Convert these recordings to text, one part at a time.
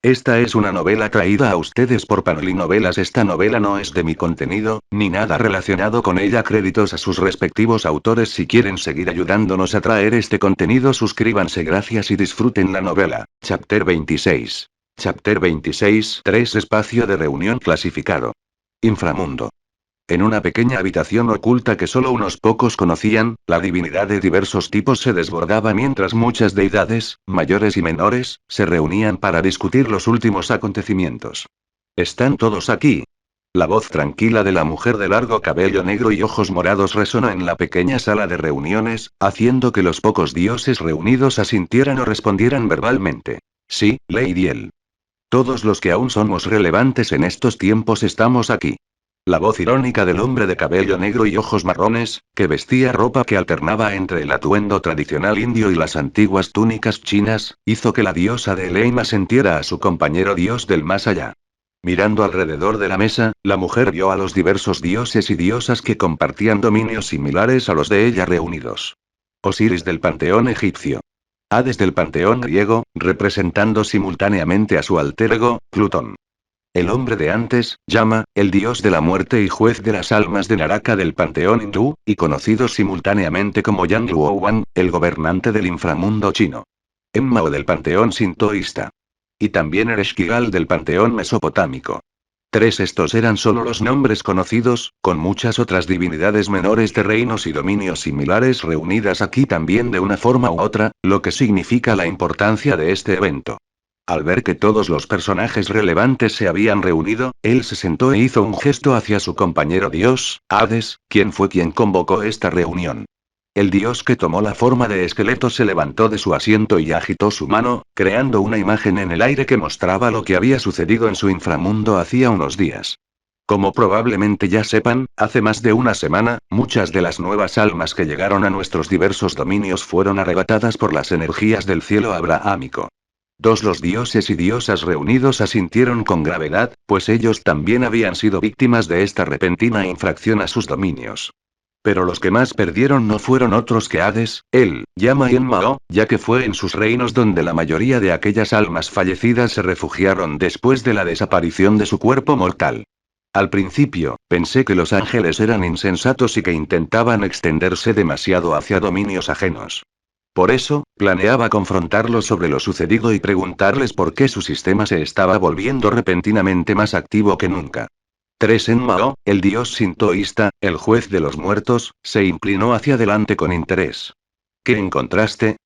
Esta es una novela traída a ustedes por Panoli Novelas. Esta novela no es de mi contenido, ni nada relacionado con ella. Créditos a sus respectivos autores. Si quieren seguir ayudándonos a traer este contenido, suscríbanse. Gracias y disfruten la novela. Chapter 26. Chapter 26. 3. Espacio de reunión clasificado. Inframundo. En una pequeña habitación oculta que solo unos pocos conocían, la divinidad de diversos tipos se desbordaba mientras muchas deidades, mayores y menores, se reunían para discutir los últimos acontecimientos. ¿Están todos aquí? La voz tranquila de la mujer de largo cabello negro y ojos morados resonó en la pequeña sala de reuniones, haciendo que los pocos dioses reunidos asintieran o respondieran verbalmente. Sí, Lady El. Todos los que aún somos relevantes en estos tiempos estamos aquí. La voz irónica del hombre de cabello negro y ojos marrones, que vestía ropa que alternaba entre el atuendo tradicional indio y las antiguas túnicas chinas, hizo que la diosa de Eleima sintiera a su compañero dios del más allá. Mirando alrededor de la mesa, la mujer vio a los diversos dioses y diosas que compartían dominios similares a los de ella reunidos. Osiris del panteón egipcio. Hades del panteón griego, representando simultáneamente a su alter ego, Plutón. El hombre de antes, Yama, el dios de la muerte y juez de las almas de Naraka del panteón hindú, y conocido simultáneamente como Yang Luowan, el gobernante del inframundo chino. Enmao del panteón sintoísta. Y también Ereshkigal del panteón mesopotámico. Estos eran solo los nombres conocidos, con muchas otras divinidades menores de reinos y dominios similares reunidas aquí también de una forma u otra, lo que significa la importancia de este evento. Al ver que todos los personajes relevantes se habían reunido, él se sentó e hizo un gesto hacia su compañero dios, Hades, quien fue quien convocó esta reunión. El dios que tomó la forma de esqueleto se levantó de su asiento y agitó su mano, creando una imagen en el aire que mostraba lo que había sucedido en su inframundo hacía unos días. Como probablemente ya sepan, hace más de una semana, muchas de las nuevas almas que llegaron a nuestros diversos dominios fueron arrebatadas por las energías del cielo abrahámico. Los dioses y diosas reunidos asintieron con gravedad, pues ellos también habían sido víctimas de esta repentina infracción a sus dominios. Pero los que más perdieron no fueron otros que Hades, él, Yama y Enmao, ya que fue en sus reinos donde la mayoría de aquellas almas fallecidas se refugiaron después de la desaparición de su cuerpo mortal. Al principio, pensé que los ángeles eran insensatos y que intentaban extenderse demasiado hacia dominios ajenos. Por eso, planeaba confrontarlos sobre lo sucedido y preguntarles por qué su sistema se estaba volviendo repentinamente más activo que nunca. Enmao, el dios sintoísta, el juez de los muertos, se inclinó hacia adelante con interés. ¿Qué encontraste?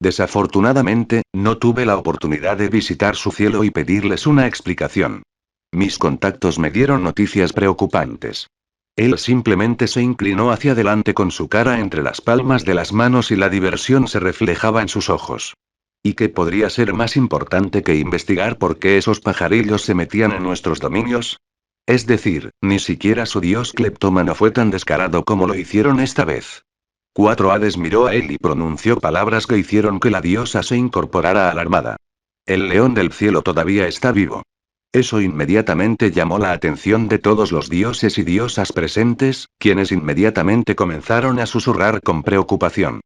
Desafortunadamente, no tuve la oportunidad de visitar su cielo y pedirles una explicación. Mis contactos me dieron noticias preocupantes. Él simplemente se inclinó hacia adelante con su cara entre las palmas de las manos y la diversión se reflejaba en sus ojos. ¿Y qué podría ser más importante que investigar por qué esos pajarillos se metían en nuestros dominios? Es decir, ni siquiera su dios cleptómano fue tan descarado como lo hicieron esta vez. Hades miró a él y pronunció palabras que hicieron que la diosa se incorporara a la armada. El león del cielo todavía está vivo. Eso inmediatamente llamó la atención de todos los dioses y diosas presentes, quienes inmediatamente comenzaron a susurrar con preocupación.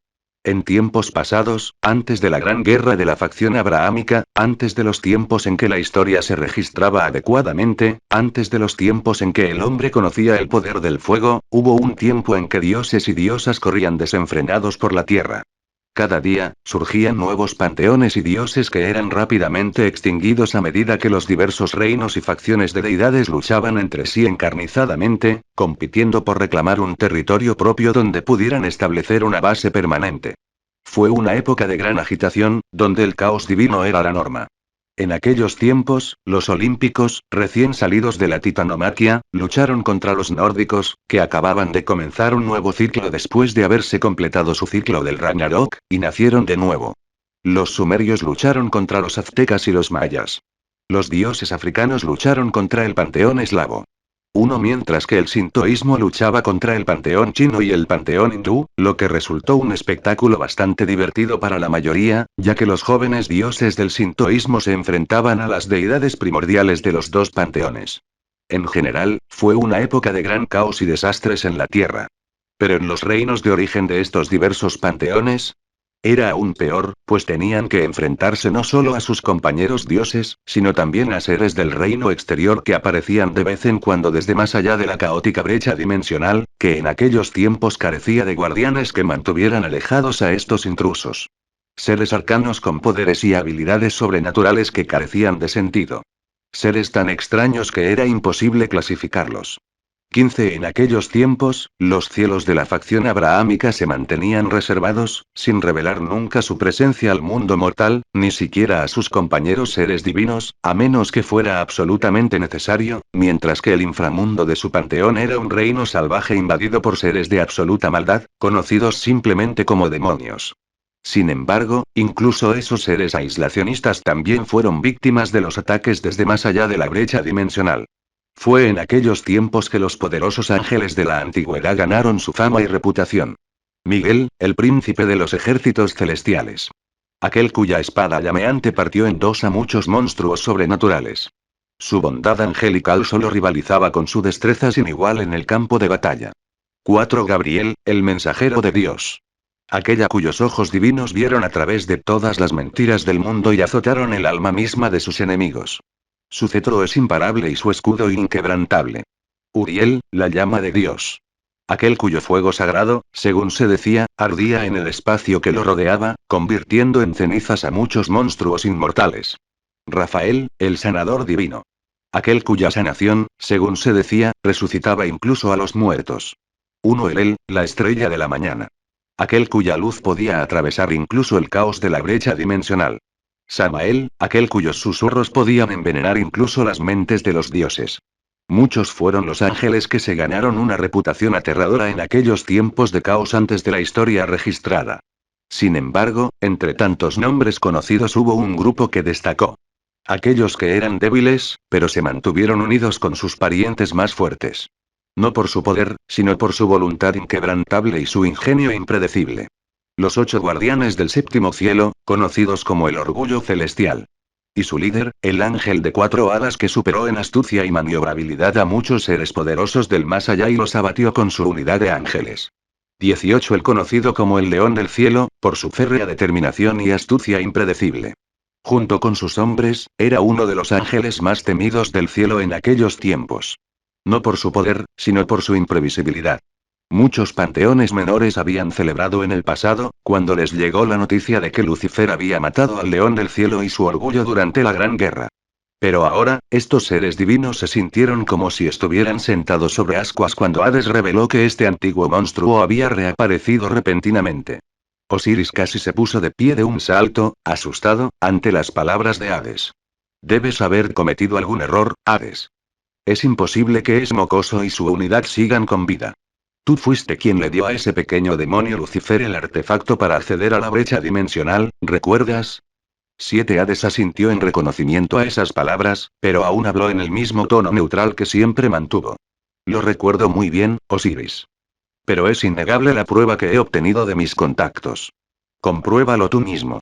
En tiempos pasados, antes de la gran guerra de la facción abrahámica, antes de los tiempos en que la historia se registraba adecuadamente, antes de los tiempos en que el hombre conocía el poder del fuego, hubo un tiempo en que dioses y diosas corrían desenfrenados por la tierra. Cada día, surgían nuevos panteones y dioses que eran rápidamente extinguidos a medida que los diversos reinos y facciones de deidades luchaban entre sí encarnizadamente, compitiendo por reclamar un territorio propio donde pudieran establecer una base permanente. Fue una época de gran agitación, donde el caos divino era la norma. En aquellos tiempos, los olímpicos, recién salidos de la titanomaquia, lucharon contra los nórdicos, que acababan de comenzar un nuevo ciclo después de haberse completado su ciclo del Ragnarok, y nacieron de nuevo. Los sumerios lucharon contra los aztecas y los mayas. Los dioses africanos lucharon contra el panteón eslavo. Mientras que el sintoísmo luchaba contra el panteón chino y el panteón hindú, lo que resultó un espectáculo bastante divertido para la mayoría, ya que los jóvenes dioses del sintoísmo se enfrentaban a las deidades primordiales de los dos panteones. En general, fue una época de gran caos y desastres en la tierra. Pero en los reinos de origen de estos diversos panteones, Era aún peor, pues tenían que enfrentarse no solo a sus compañeros dioses, sino también a seres del reino exterior que aparecían de vez en cuando desde más allá de la caótica brecha dimensional, que en aquellos tiempos carecía de guardianes que mantuvieran alejados a estos intrusos. Seres arcanos con poderes y habilidades sobrenaturales que carecían de sentido. Seres tan extraños que era imposible clasificarlos. 15. En aquellos tiempos, los cielos de la facción abrahámica se mantenían reservados, sin revelar nunca su presencia al mundo mortal, ni siquiera a sus compañeros seres divinos, a menos que fuera absolutamente necesario, mientras que el inframundo de su panteón era un reino salvaje invadido por seres de absoluta maldad, conocidos simplemente como demonios. Sin embargo, incluso esos seres aislacionistas también fueron víctimas de los ataques desde más allá de la brecha dimensional. Fue en aquellos tiempos que los poderosos ángeles de la antigüedad ganaron su fama y reputación. Miguel, el príncipe de los ejércitos celestiales. Aquel cuya espada llameante partió en dos a muchos monstruos sobrenaturales. Su bondad angelical solo rivalizaba con su destreza sin igual en el campo de batalla. 4. Gabriel, el mensajero de Dios. Aquella cuyos ojos divinos vieron a través de todas las mentiras del mundo y azotaron el alma misma de sus enemigos. Su cetro es imparable y su escudo inquebrantable. Uriel, la llama de Dios. Aquel cuyo fuego sagrado, según se decía, ardía en el espacio que lo rodeaba, convirtiendo en cenizas a muchos monstruos inmortales. Rafael, el sanador divino. Aquel cuya sanación, según se decía, resucitaba incluso a los muertos. 1. El, la estrella de la mañana. Aquel cuya luz podía atravesar incluso el caos de la brecha dimensional. Samael, aquel cuyos susurros podían envenenar incluso las mentes de los dioses. Muchos fueron los ángeles que se ganaron una reputación aterradora en aquellos tiempos de caos antes de la historia registrada. Sin embargo, entre tantos nombres conocidos hubo un grupo que destacó. Aquellos que eran débiles, pero se mantuvieron unidos con sus parientes más fuertes. No por su poder, sino por su voluntad inquebrantable y su ingenio impredecible. Los 8 guardianes del séptimo cielo, conocidos como el orgullo celestial. Y su líder, el ángel de 4 alas que superó en astucia y maniobrabilidad a muchos seres poderosos del más allá y los abatió con su unidad de ángeles. 18. El conocido como el león del cielo, por su férrea determinación y astucia impredecible. Junto con sus hombres, era uno de los ángeles más temidos del cielo en aquellos tiempos. No por su poder, sino por su imprevisibilidad. Muchos panteones menores habían celebrado en el pasado, cuando les llegó la noticia de que Lucifer había matado al león del cielo y su orgullo durante la Gran Guerra. Pero ahora, estos seres divinos se sintieron como si estuvieran sentados sobre ascuas cuando Hades reveló que este antiguo monstruo había reaparecido repentinamente. Osiris casi se puso de pie de un salto, asustado, ante las palabras de Hades. Debes haber cometido algún error, Hades. Es imposible que ese mocoso y su unidad sigan con vida. Tú fuiste quien le dio a ese pequeño demonio Lucifer el artefacto para acceder a la brecha dimensional, ¿recuerdas? 7. Hades asintió en reconocimiento a esas palabras, pero aún habló en el mismo tono neutral que siempre mantuvo. Lo recuerdo muy bien, Osiris. Pero es innegable la prueba que he obtenido de mis contactos. Compruébalo tú mismo.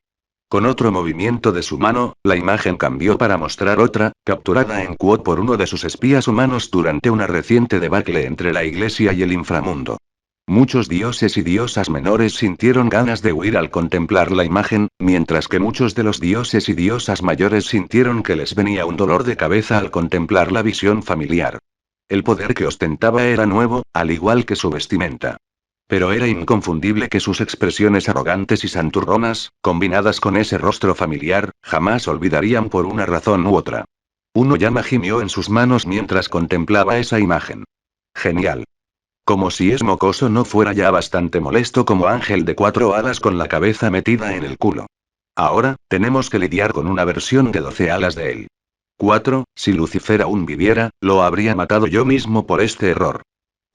Con otro movimiento de su mano, la imagen cambió para mostrar otra, capturada en quote por uno de sus espías humanos durante una reciente debacle entre la iglesia y el inframundo. Muchos dioses y diosas menores sintieron ganas de huir al contemplar la imagen, mientras que muchos de los dioses y diosas mayores sintieron que les venía un dolor de cabeza al contemplar la visión familiar. El poder que ostentaba era nuevo, al igual que su vestimenta. Pero era inconfundible que sus expresiones arrogantes y santurronas, combinadas con ese rostro familiar, jamás olvidarían por una razón u otra. Uno llama gimió en sus manos mientras contemplaba esa imagen. Genial. Como si es mocoso no fuera ya bastante molesto como ángel de 4 alas con la cabeza metida en el culo. Ahora, tenemos que lidiar con una versión de 12 alas de él. 4. Si Lucifer aún viviera, lo habría matado yo mismo por este error.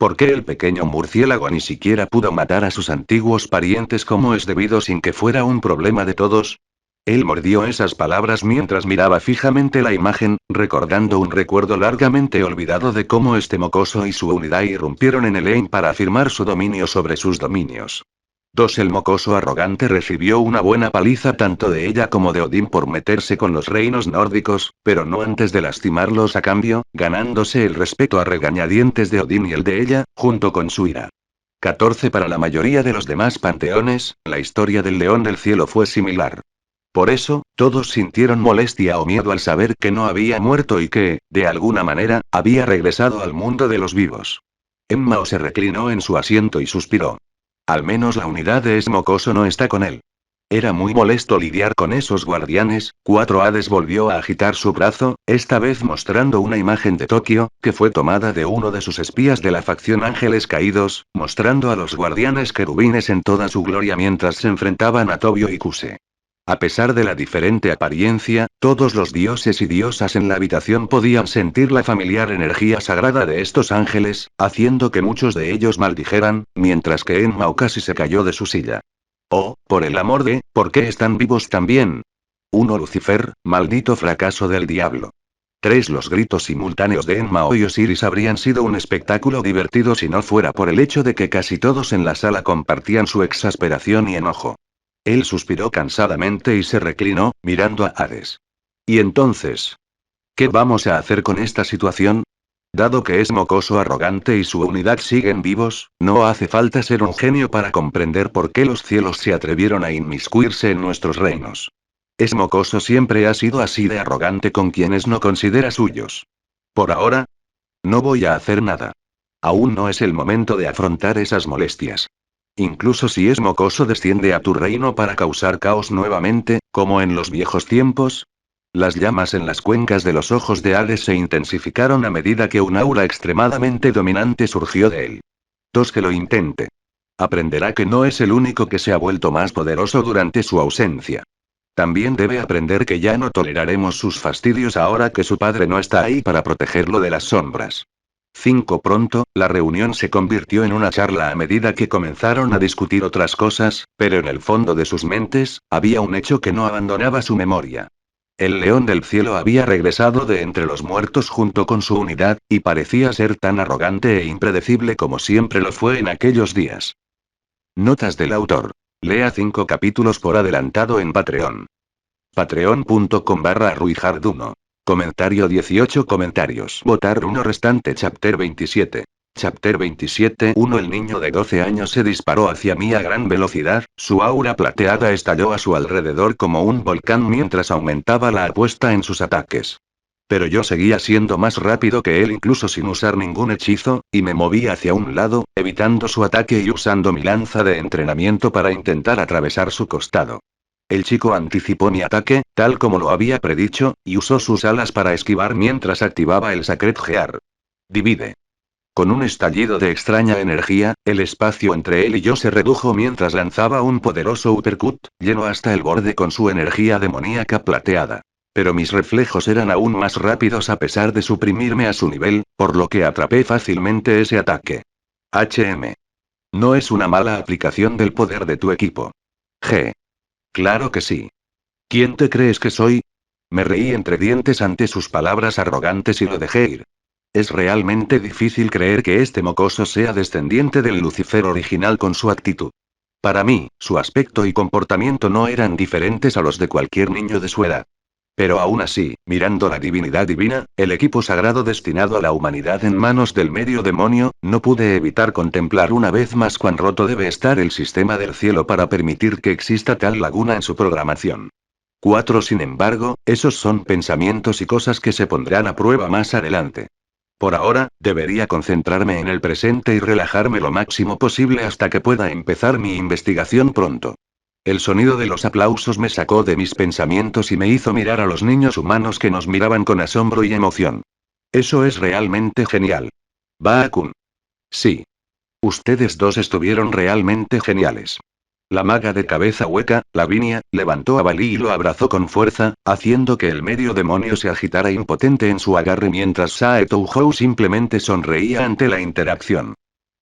¿Por qué el pequeño murciélago ni siquiera pudo matar a sus antiguos parientes como es debido sin que fuera un problema de todos? Él mordió esas palabras mientras miraba fijamente la imagen, recordando un recuerdo largamente olvidado de cómo este mocoso y su unidad irrumpieron en Elaine para afirmar su dominio sobre sus dominios. 2. El mocoso arrogante recibió una buena paliza tanto de ella como de Odín por meterse con los reinos nórdicos, pero no antes de lastimarlos a cambio, ganándose el respeto a regañadientes de Odín y el de ella, junto con su ira. 14 para la mayoría de los demás panteones, la historia del León del Cielo fue similar. Por eso, todos sintieron molestia o miedo al saber que no había muerto y que, de alguna manera, había regresado al mundo de los vivos. Enmao se reclinó en su asiento y suspiró. Al menos la unidad de Smokoso no está con él. Era muy molesto lidiar con esos guardianes. Cuatro Hades volvió a agitar su brazo, esta vez mostrando una imagen de Tokio, que fue tomada de uno de sus espías de la facción Ángeles Caídos, mostrando a los guardianes querubines en toda su gloria mientras se enfrentaban a Tobio y Kuse. A pesar de la diferente apariencia, todos los dioses y diosas en la habitación podían sentir la familiar energía sagrada de estos ángeles, haciendo que muchos de ellos maldijeran, mientras que Enmao casi se cayó de su silla. Oh, por el amor de, ¿por qué están vivos también? 1 Lucifer, maldito fracaso del diablo. 3 Los gritos simultáneos de Enmao y Osiris habrían sido un espectáculo divertido si no fuera por el hecho de que casi todos en la sala compartían su exasperación y enojo. Él suspiró cansadamente y se reclinó, mirando a Hades. ¿Y entonces? ¿Qué vamos a hacer con esta situación? Dado que es mocoso arrogante y su unidad siguen vivos, no hace falta ser un genio para comprender por qué los cielos se atrevieron a inmiscuirse en nuestros reinos. Es mocoso siempre ha sido así de arrogante con quienes no considera suyos. Por ahora, no voy a hacer nada. Aún no es el momento de afrontar esas molestias. Incluso si es mocoso desciende a tu reino para causar caos nuevamente, como en los viejos tiempos. Las llamas en las cuencas de los ojos de Hades se intensificaron a medida que un aura extremadamente dominante surgió de él. 2 Que lo intente. Aprenderá que no es el único que se ha vuelto más poderoso durante su ausencia. También debe aprender que ya no toleraremos sus fastidios ahora que su padre no está ahí para protegerlo de las sombras. 5 Pronto, la reunión se convirtió en una charla a medida que comenzaron a discutir otras cosas, pero en el fondo de sus mentes, había un hecho que no abandonaba su memoria. El León del Cielo había regresado de entre los muertos junto con su unidad, y parecía ser tan arrogante e impredecible como siempre lo fue en aquellos días. Notas del autor. Lea 5 capítulos por adelantado en Patreon. Patreon.com/ruijard1. Comentario 18 comentarios. Votar 1 restante. Chapter 27. Chapter 27. 1 El niño de 12 años se disparó hacia mí a gran velocidad, su aura plateada estalló a su alrededor como un volcán mientras aumentaba la apuesta en sus ataques. Pero yo seguía siendo más rápido que él incluso sin usar ningún hechizo, y me moví hacia un lado, evitando su ataque y usando mi lanza de entrenamiento para intentar atravesar su costado. El chico anticipó mi ataque, tal como lo había predicho, y usó sus alas para esquivar mientras activaba el Sacred Gear. Divide. Con un estallido de extraña energía, el espacio entre él y yo se redujo mientras lanzaba un poderoso uppercut, lleno hasta el borde con su energía demoníaca plateada. Pero mis reflejos eran aún más rápidos a pesar de suprimirme a su nivel, por lo que atrapé fácilmente ese ataque. HM. No es una mala aplicación del poder de tu equipo. G. Claro que sí. ¿Quién te crees que soy? Me reí entre dientes ante sus palabras arrogantes y lo dejé ir. Es realmente difícil creer que este mocoso sea descendiente del Lucifer original con su actitud. Para mí, su aspecto y comportamiento no eran diferentes a los de cualquier niño de su edad. Pero aún así, mirando la divinidad divina, el equipo sagrado destinado a la humanidad en manos del medio demonio, no pude evitar contemplar una vez más cuán roto debe estar el sistema del cielo para permitir que exista tal laguna en su programación. 4 Sin embargo, esos son pensamientos y cosas que se pondrán a prueba más adelante. Por ahora, debería concentrarme en el presente y relajarme lo máximo posible hasta que pueda empezar mi investigación pronto. El sonido de los aplausos me sacó de mis pensamientos y me hizo mirar a los niños humanos que nos miraban con asombro y emoción. Eso es realmente genial. Baakun. Sí. Ustedes dos estuvieron realmente geniales. La maga de cabeza hueca, Lavinia, levantó a Bali y lo abrazó con fuerza, haciendo que el medio demonio se agitara impotente en su agarre mientras Sae Touhou simplemente sonreía ante la interacción.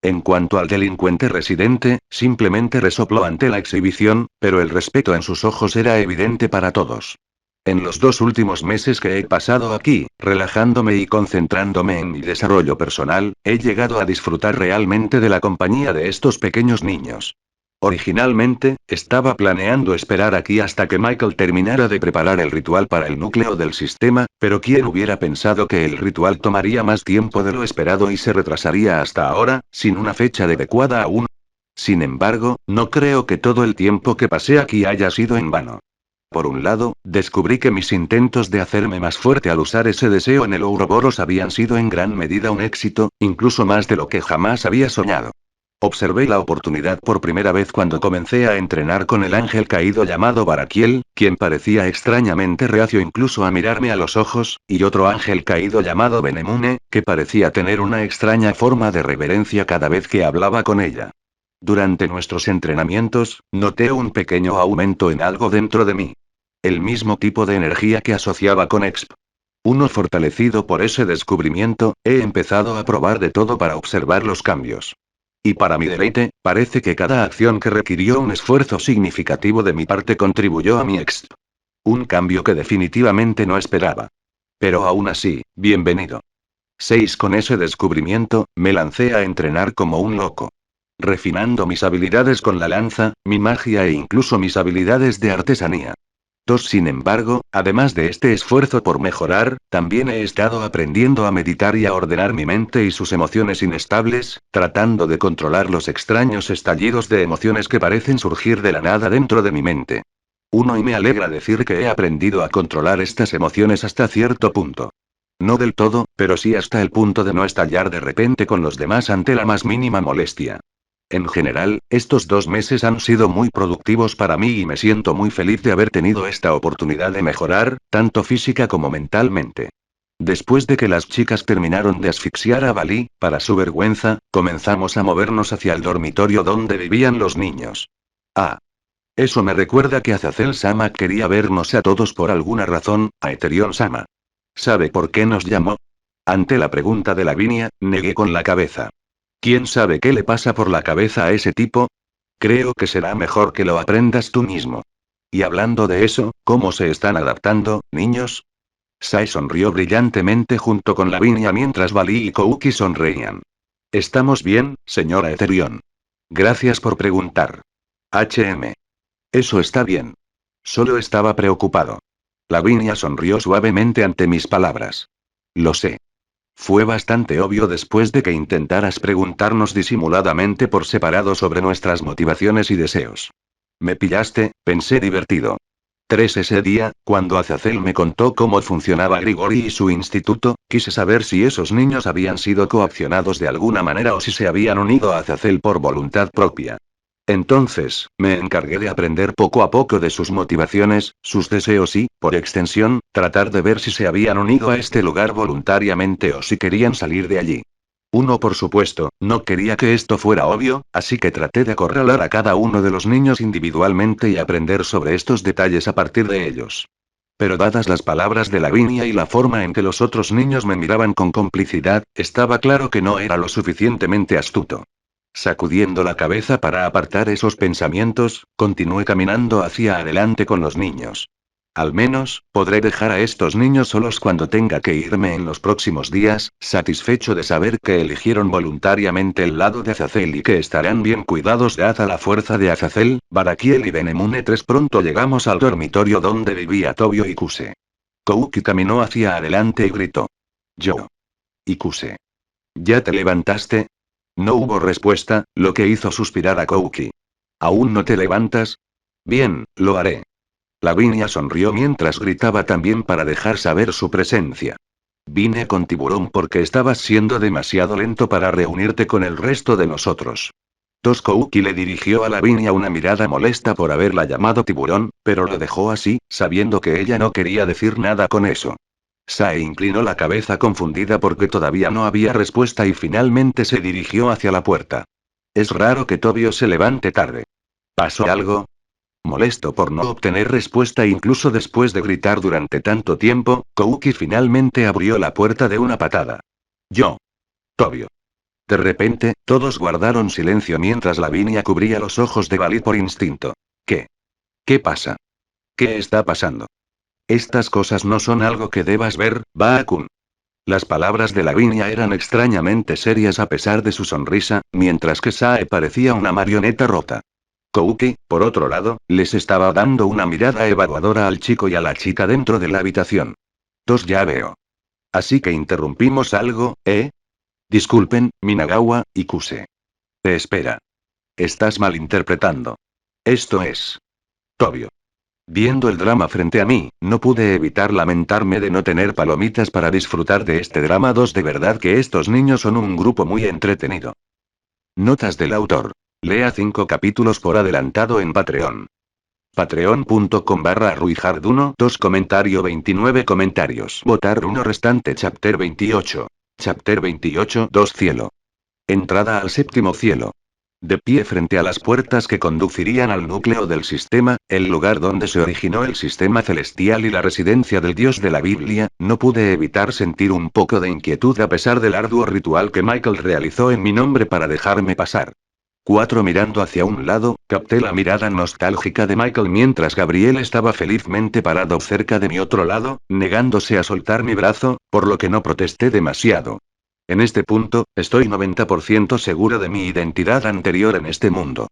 En cuanto al delincuente residente, simplemente resopló ante la exhibición, pero el respeto en sus ojos era evidente para todos. En los 2 últimos meses que he pasado aquí, relajándome y concentrándome en mi desarrollo personal, he llegado a disfrutar realmente de la compañía de estos pequeños niños. Originalmente, estaba planeando esperar aquí hasta que Michael terminara de preparar el ritual para el núcleo del sistema, pero ¿quién hubiera pensado que el ritual tomaría más tiempo de lo esperado y se retrasaría hasta ahora, sin una fecha adecuada aún? Sin embargo, no creo que todo el tiempo que pasé aquí haya sido en vano. Por un lado, descubrí que mis intentos de hacerme más fuerte al usar ese deseo en el Ouroboros habían sido en gran medida un éxito, incluso más de lo que jamás había soñado. Observé la oportunidad por primera vez cuando comencé a entrenar con el ángel caído llamado Baraquiel, quien parecía extrañamente reacio incluso a mirarme a los ojos, y otro ángel caído llamado Benemune, que parecía tener una extraña forma de reverencia cada vez que hablaba con ella. Durante nuestros entrenamientos, noté un pequeño aumento en algo dentro de mí. El mismo tipo de energía que asociaba con Exp. Uno fortalecido por ese descubrimiento, he empezado a probar de todo para observar los cambios. Y para mi deleite, parece que cada acción que requirió un esfuerzo significativo de mi parte contribuyó a mi Exp. Un cambio que definitivamente no esperaba. Pero aún así, bienvenido. 6. Con ese descubrimiento, me lancé a entrenar como un loco. Refinando mis habilidades con la lanza, mi magia e incluso mis habilidades de artesanía. 2. Sin embargo, además de este esfuerzo por mejorar, también he estado aprendiendo a meditar y a ordenar mi mente y sus emociones inestables, tratando de controlar los extraños estallidos de emociones que parecen surgir de la nada dentro de mi mente. 1. Y me alegra decir que he aprendido a controlar estas emociones hasta cierto punto. No del todo, pero sí hasta el punto de no estallar de repente con los demás ante la más mínima molestia. En general, estos 2 meses han sido muy productivos para mí y me siento muy feliz de haber tenido esta oportunidad de mejorar, tanto física como mentalmente. Después de que las chicas terminaron de asfixiar a Bali, para su vergüenza, comenzamos a movernos hacia el dormitorio donde vivían los niños. Ah. Eso me recuerda que Azazel-sama quería vernos a todos por alguna razón, a Eterion-sama. ¿Sabe por qué nos llamó? Ante la pregunta de Lavinia, negué con la cabeza. ¿Quién sabe qué le pasa por la cabeza a ese tipo? Creo que será mejor que lo aprendas tú mismo. Y hablando de eso, ¿cómo se están adaptando, niños? Sai sonrió brillantemente junto con Lavinia mientras Bali y Kouki sonreían. Estamos bien, señora Eterion. Gracias por preguntar. HM. Eso está bien. Solo estaba preocupado. Lavinia sonrió suavemente ante mis palabras. Lo sé. Fue bastante obvio después de que intentaras preguntarnos disimuladamente por separado sobre nuestras motivaciones y deseos. Me pillaste, pensé divertido. 3. Ese día, cuando Azazel me contó cómo funcionaba Grigori y su instituto, quise saber si esos niños habían sido coaccionados de alguna manera o si se habían unido a Azazel por voluntad propia. Entonces, me encargué de aprender poco a poco de sus motivaciones, sus deseos y, por extensión, tratar de ver si se habían unido a este lugar voluntariamente o si querían salir de allí. Uno, por supuesto, no quería que esto fuera obvio, así que traté de acorralar a cada uno de los niños individualmente y aprender sobre estos detalles a partir de ellos. Pero dadas las palabras de Lavinia y la forma en que los otros niños me miraban con complicidad, estaba claro que no era lo suficientemente astuto. Sacudiendo la cabeza para apartar esos pensamientos, continué caminando hacia adelante con los niños. Al menos, podré dejar a estos niños solos cuando tenga que irme en los próximos días, satisfecho de saber que eligieron voluntariamente el lado de Azazel y que estarán bien cuidados de la fuerza de Azazel, Baraquiel y Benemune. 3. Pronto llegamos al dormitorio donde vivía Tobio y Kuse. Kouki caminó hacia adelante y gritó. Yo. Y Kuse. ¿Ya te levantaste? No hubo respuesta, lo que hizo suspirar a Kouki. ¿Aún no te levantas? Bien, lo haré. Lavinia sonrió mientras gritaba también para dejar saber su presencia. Vine con Tiburón porque estabas siendo demasiado lento para reunirte con el resto de nosotros. Kouki le dirigió a Lavinia una mirada molesta por haberla llamado Tiburón, pero lo dejó así, sabiendo que ella no quería decir nada con eso. Sae inclinó la cabeza confundida porque todavía no había respuesta y finalmente se dirigió hacia la puerta. Es raro que Tobio se levante tarde. ¿Pasó algo? Molesto por no obtener respuesta incluso después de gritar durante tanto tiempo, Kouki finalmente abrió la puerta de una patada. Yo. Tobio. De repente, todos guardaron silencio mientras Lavinia cubría los ojos de Bali por instinto. ¿Qué? ¿Qué pasa? ¿Qué está pasando? Estas cosas no son algo que debas ver, Baakun. Las palabras de Lavinia eran extrañamente serias a pesar de su sonrisa, mientras que Sae parecía una marioneta rota. Kouki, por otro lado, les estaba dando una mirada evaluadora al chico y a la chica dentro de la habitación. Ya veo. Así que interrumpimos algo, ¿eh? Disculpen, Minagawa y Kuse. Espera. Estás malinterpretando. Esto es obvio. Viendo el drama frente a mí, no pude evitar lamentarme de no tener palomitas para disfrutar de este drama. De verdad que estos niños son un grupo muy entretenido. Notas del autor. Lea 5 capítulos por adelantado en Patreon. Patreon.com/ruijard1 2 comentario 29 comentarios. Votar 1 restante Chapter 28. Chapter 28 2 cielo. Entrada al séptimo cielo. De pie frente a las puertas que conducirían al núcleo del sistema, el lugar donde se originó el sistema celestial y la residencia del dios de la Biblia, no pude evitar sentir un poco de inquietud a pesar del arduo ritual que Michael realizó en mi nombre para dejarme pasar. 4 mirando hacia un lado, capté la mirada nostálgica de Michael mientras Gabriel estaba felizmente parado cerca de mi otro lado, negándose a soltar mi brazo, por lo que no protesté demasiado. En este punto, estoy 90% seguro de mi identidad anterior en este mundo.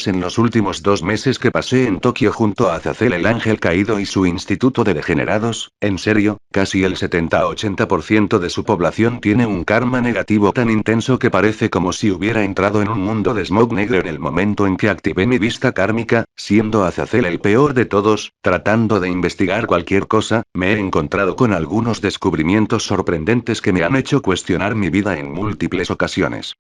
En los últimos 2 meses que pasé en Tokio junto a Azazel el ángel caído y su instituto de degenerados, en serio, casi el 70-80% de su población tiene un karma negativo tan intenso que parece como si hubiera entrado en un mundo de smog negro en el momento en que activé mi vista kármica, siendo Azazel el peor de todos. Tratando de investigar cualquier cosa, me he encontrado con algunos descubrimientos sorprendentes que me han hecho cuestionar mi vida en múltiples ocasiones.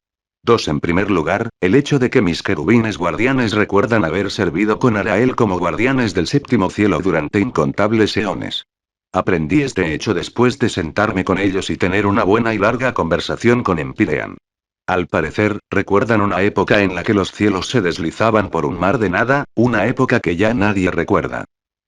En primer lugar, el hecho de que mis querubines guardianes recuerdan haber servido con Arael como guardianes del séptimo cielo durante incontables eones. Aprendí este hecho después de sentarme con ellos y tener una buena y larga conversación con Empyrean. Al parecer, recuerdan una época en la que los cielos se deslizaban por un mar de nada, una época que ya nadie recuerda.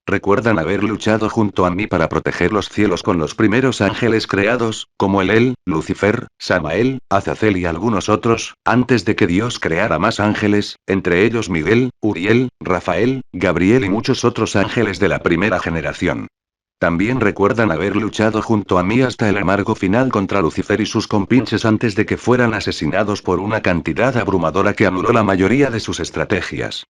Recuerdan haber luchado junto a mí para proteger los cielos con los primeros ángeles creados, como El, Lucifer, Samael, Azazel y algunos otros, antes de que Dios creara más ángeles, entre ellos Miguel, Uriel, Rafael, Gabriel y muchos otros ángeles de la primera generación. También recuerdan haber luchado junto a mí hasta el amargo final contra Lucifer y sus compinches antes de que fueran asesinados por una cantidad abrumadora que anuló la mayoría de sus estrategias.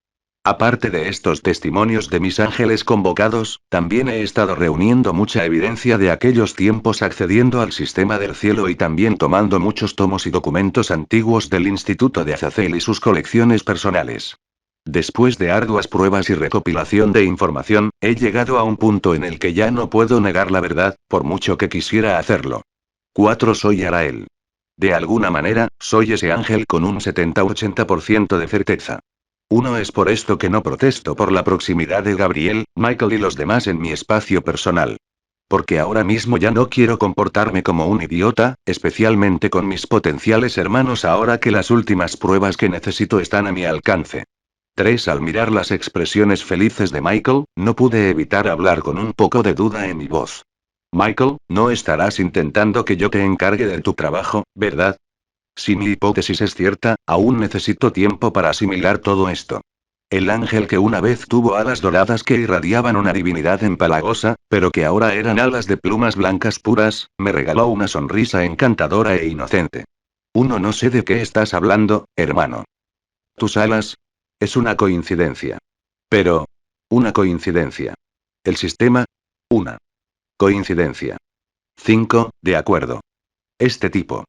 Aparte de estos testimonios de mis ángeles convocados, también he estado reuniendo mucha evidencia de aquellos tiempos accediendo al sistema del cielo y también tomando muchos tomos y documentos antiguos del Instituto de Azazel y sus colecciones personales. Después de arduas pruebas y recopilación de información, he llegado a un punto en el que ya no puedo negar la verdad, por mucho que quisiera hacerlo. 4 Soy Arael. De alguna manera, soy ese ángel con un 70-80% de certeza. Es por esto que no protesto por la proximidad de Gabriel, Michael y los demás en mi espacio personal. Porque ahora mismo ya no quiero comportarme como un idiota, especialmente con mis potenciales hermanos ahora que las últimas pruebas que necesito están a mi alcance. Al mirar las expresiones felices de Michael, no pude evitar hablar con un poco de duda en mi voz. Michael, no estarás intentando que yo te encargue de tu trabajo, ¿verdad? Si mi hipótesis es cierta, aún necesito tiempo para asimilar todo esto. El ángel que una vez tuvo alas doradas que irradiaban una divinidad empalagosa, pero que ahora eran alas de plumas blancas puras, me regaló una sonrisa encantadora e inocente. No sé de qué estás hablando, hermano. ¿Tus alas? Es una coincidencia. Pero... una coincidencia. El sistema. Una coincidencia. De acuerdo. Este tipo.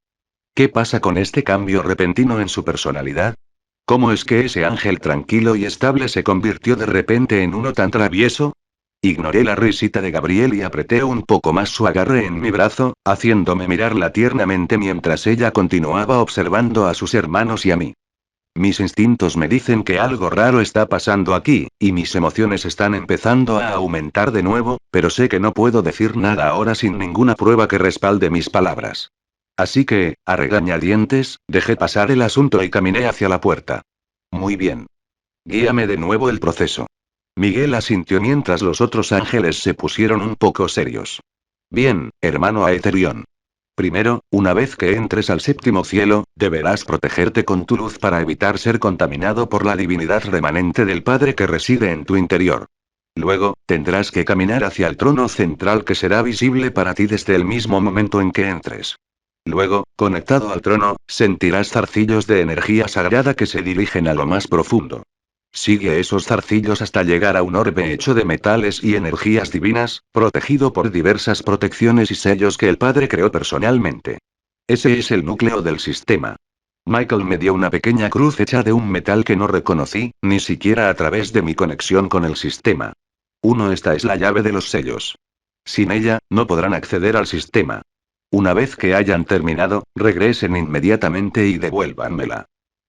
¿Qué pasa con este cambio repentino en su personalidad? ¿Cómo es que ese ángel tranquilo y estable se convirtió de repente en uno tan travieso? Ignoré la risita de Gabriel y apreté un poco más su agarre en mi brazo, haciéndome mirarla tiernamente mientras ella continuaba observando a sus hermanos y a mí. Mis instintos me dicen que algo raro está pasando aquí, y mis emociones están empezando a aumentar de nuevo, pero sé que no puedo decir nada ahora sin ninguna prueba que respalde mis palabras. Así que, a regañadientes, dejé pasar el asunto y caminé hacia la puerta. Muy bien. Guíame de nuevo el proceso. Miguel asintió mientras los otros ángeles se pusieron un poco serios. Bien, hermano Aetherion. Primero, una vez que entres al séptimo cielo, deberás protegerte con tu luz para evitar ser contaminado por la divinidad remanente del Padre que reside en tu interior. Luego, tendrás que caminar hacia el trono central que será visible para ti desde el mismo momento en que entres. Luego, conectado al trono, sentirás zarcillos de energía sagrada que se dirigen a lo más profundo. Sigue esos zarcillos hasta llegar a un orbe hecho de metales y energías divinas, protegido por diversas protecciones y sellos que el padre creó personalmente. Ese es el núcleo del sistema. Michael me dio una pequeña cruz hecha de un metal que no reconocí, ni siquiera a través de mi conexión con el sistema. Esta es la llave de los sellos. Sin ella, no podrán acceder al sistema. Una vez que hayan terminado, regresen inmediatamente y devuélvanmela.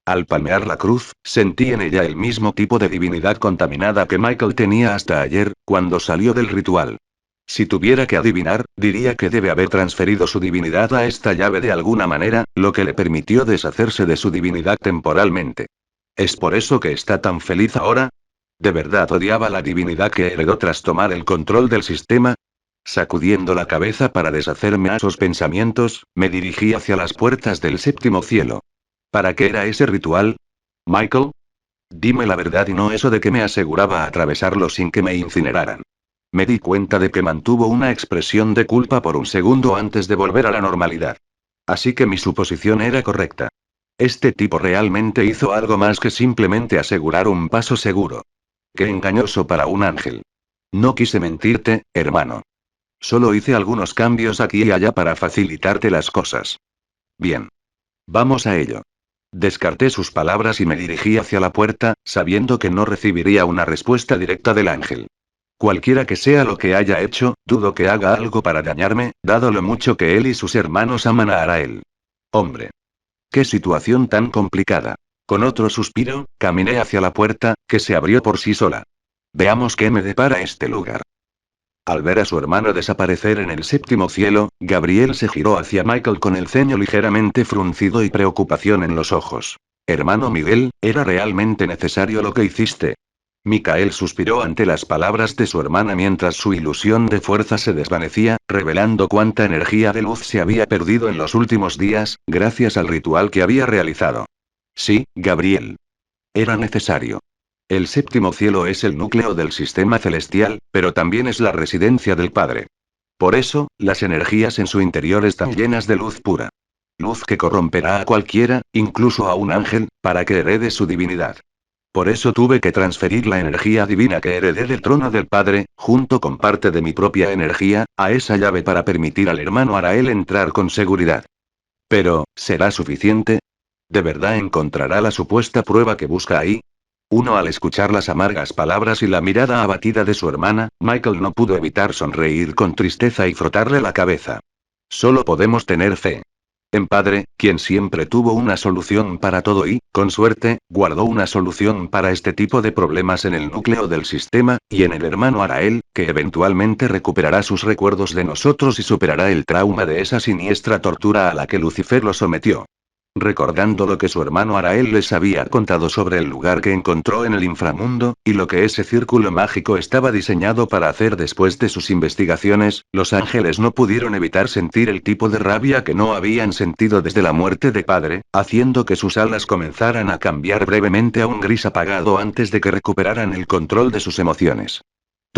Al palmear la cruz, sentí en ella el mismo tipo de divinidad contaminada que Michael tenía hasta ayer, cuando salió del ritual. Si tuviera que adivinar, diría que debe haber transferido su divinidad a esta llave de alguna manera, lo que le permitió deshacerse de su divinidad temporalmente. ¿Es por eso que está tan feliz ahora? ¿De verdad odiaba la divinidad que heredó tras tomar el control del sistema? Sacudiendo la cabeza para deshacerme a esos pensamientos, me dirigí hacia las puertas del séptimo cielo. ¿Para qué era ese ritual? Michael, dime la verdad y no eso de que me aseguraba atravesarlo sin que me incineraran. Me di cuenta de que mantuvo una expresión de culpa por un segundo antes de volver a la normalidad. Así que mi suposición era correcta. Este tipo realmente hizo algo más que simplemente asegurar un paso seguro. Qué engañoso para un ángel. No quise mentirte, hermano. Solo hice algunos cambios aquí y allá para facilitarte las cosas. Bien. Vamos a ello. Descarté sus palabras y me dirigí hacia la puerta, sabiendo que no recibiría una respuesta directa del ángel. Cualquiera que sea lo que haya hecho, dudo que haga algo para dañarme, dado lo mucho que él y sus hermanos aman a Arael. Hombre. Qué situación tan complicada. Con otro suspiro, caminé hacia la puerta, que se abrió por sí sola. Veamos qué me depara este lugar. Al ver a su hermano desaparecer en el séptimo cielo, Gabriel se giró hacia Michael con el ceño ligeramente fruncido y preocupación en los ojos. Hermano Miguel, ¿era realmente necesario lo que hiciste? Michael suspiró ante las palabras de su hermana mientras su ilusión de fuerza se desvanecía, revelando cuánta energía de luz se había perdido en los últimos días, gracias al ritual que había realizado. Sí, Gabriel. Era necesario. El séptimo cielo es el núcleo del sistema celestial, pero también es la residencia del Padre. Por eso, las energías en su interior están llenas de luz pura. Luz que corromperá a cualquiera, incluso a un ángel, para que herede su divinidad. Por eso tuve que transferir la energía divina que heredé del trono del Padre, junto con parte de mi propia energía, a esa llave para permitir al hermano Arael entrar con seguridad. Pero, ¿será suficiente? ¿De verdad encontrará la supuesta prueba que busca ahí? Al escuchar las amargas palabras y la mirada abatida de su hermana, Michael no pudo evitar sonreír con tristeza y frotarle la cabeza. Solo podemos tener fe. En Padre, quien siempre tuvo una solución para todo y, con suerte, guardó una solución para este tipo de problemas en el núcleo del sistema, y en el hermano Arael, que eventualmente recuperará sus recuerdos de nosotros y superará el trauma de esa siniestra tortura a la que Lucifer lo sometió. Recordando lo que su hermano Arael les había contado sobre el lugar que encontró en el inframundo, y lo que ese círculo mágico estaba diseñado para hacer después de sus investigaciones, los ángeles no pudieron evitar sentir el tipo de rabia que no habían sentido desde la muerte de padre, haciendo que sus alas comenzaran a cambiar brevemente a un gris apagado antes de que recuperaran el control de sus emociones.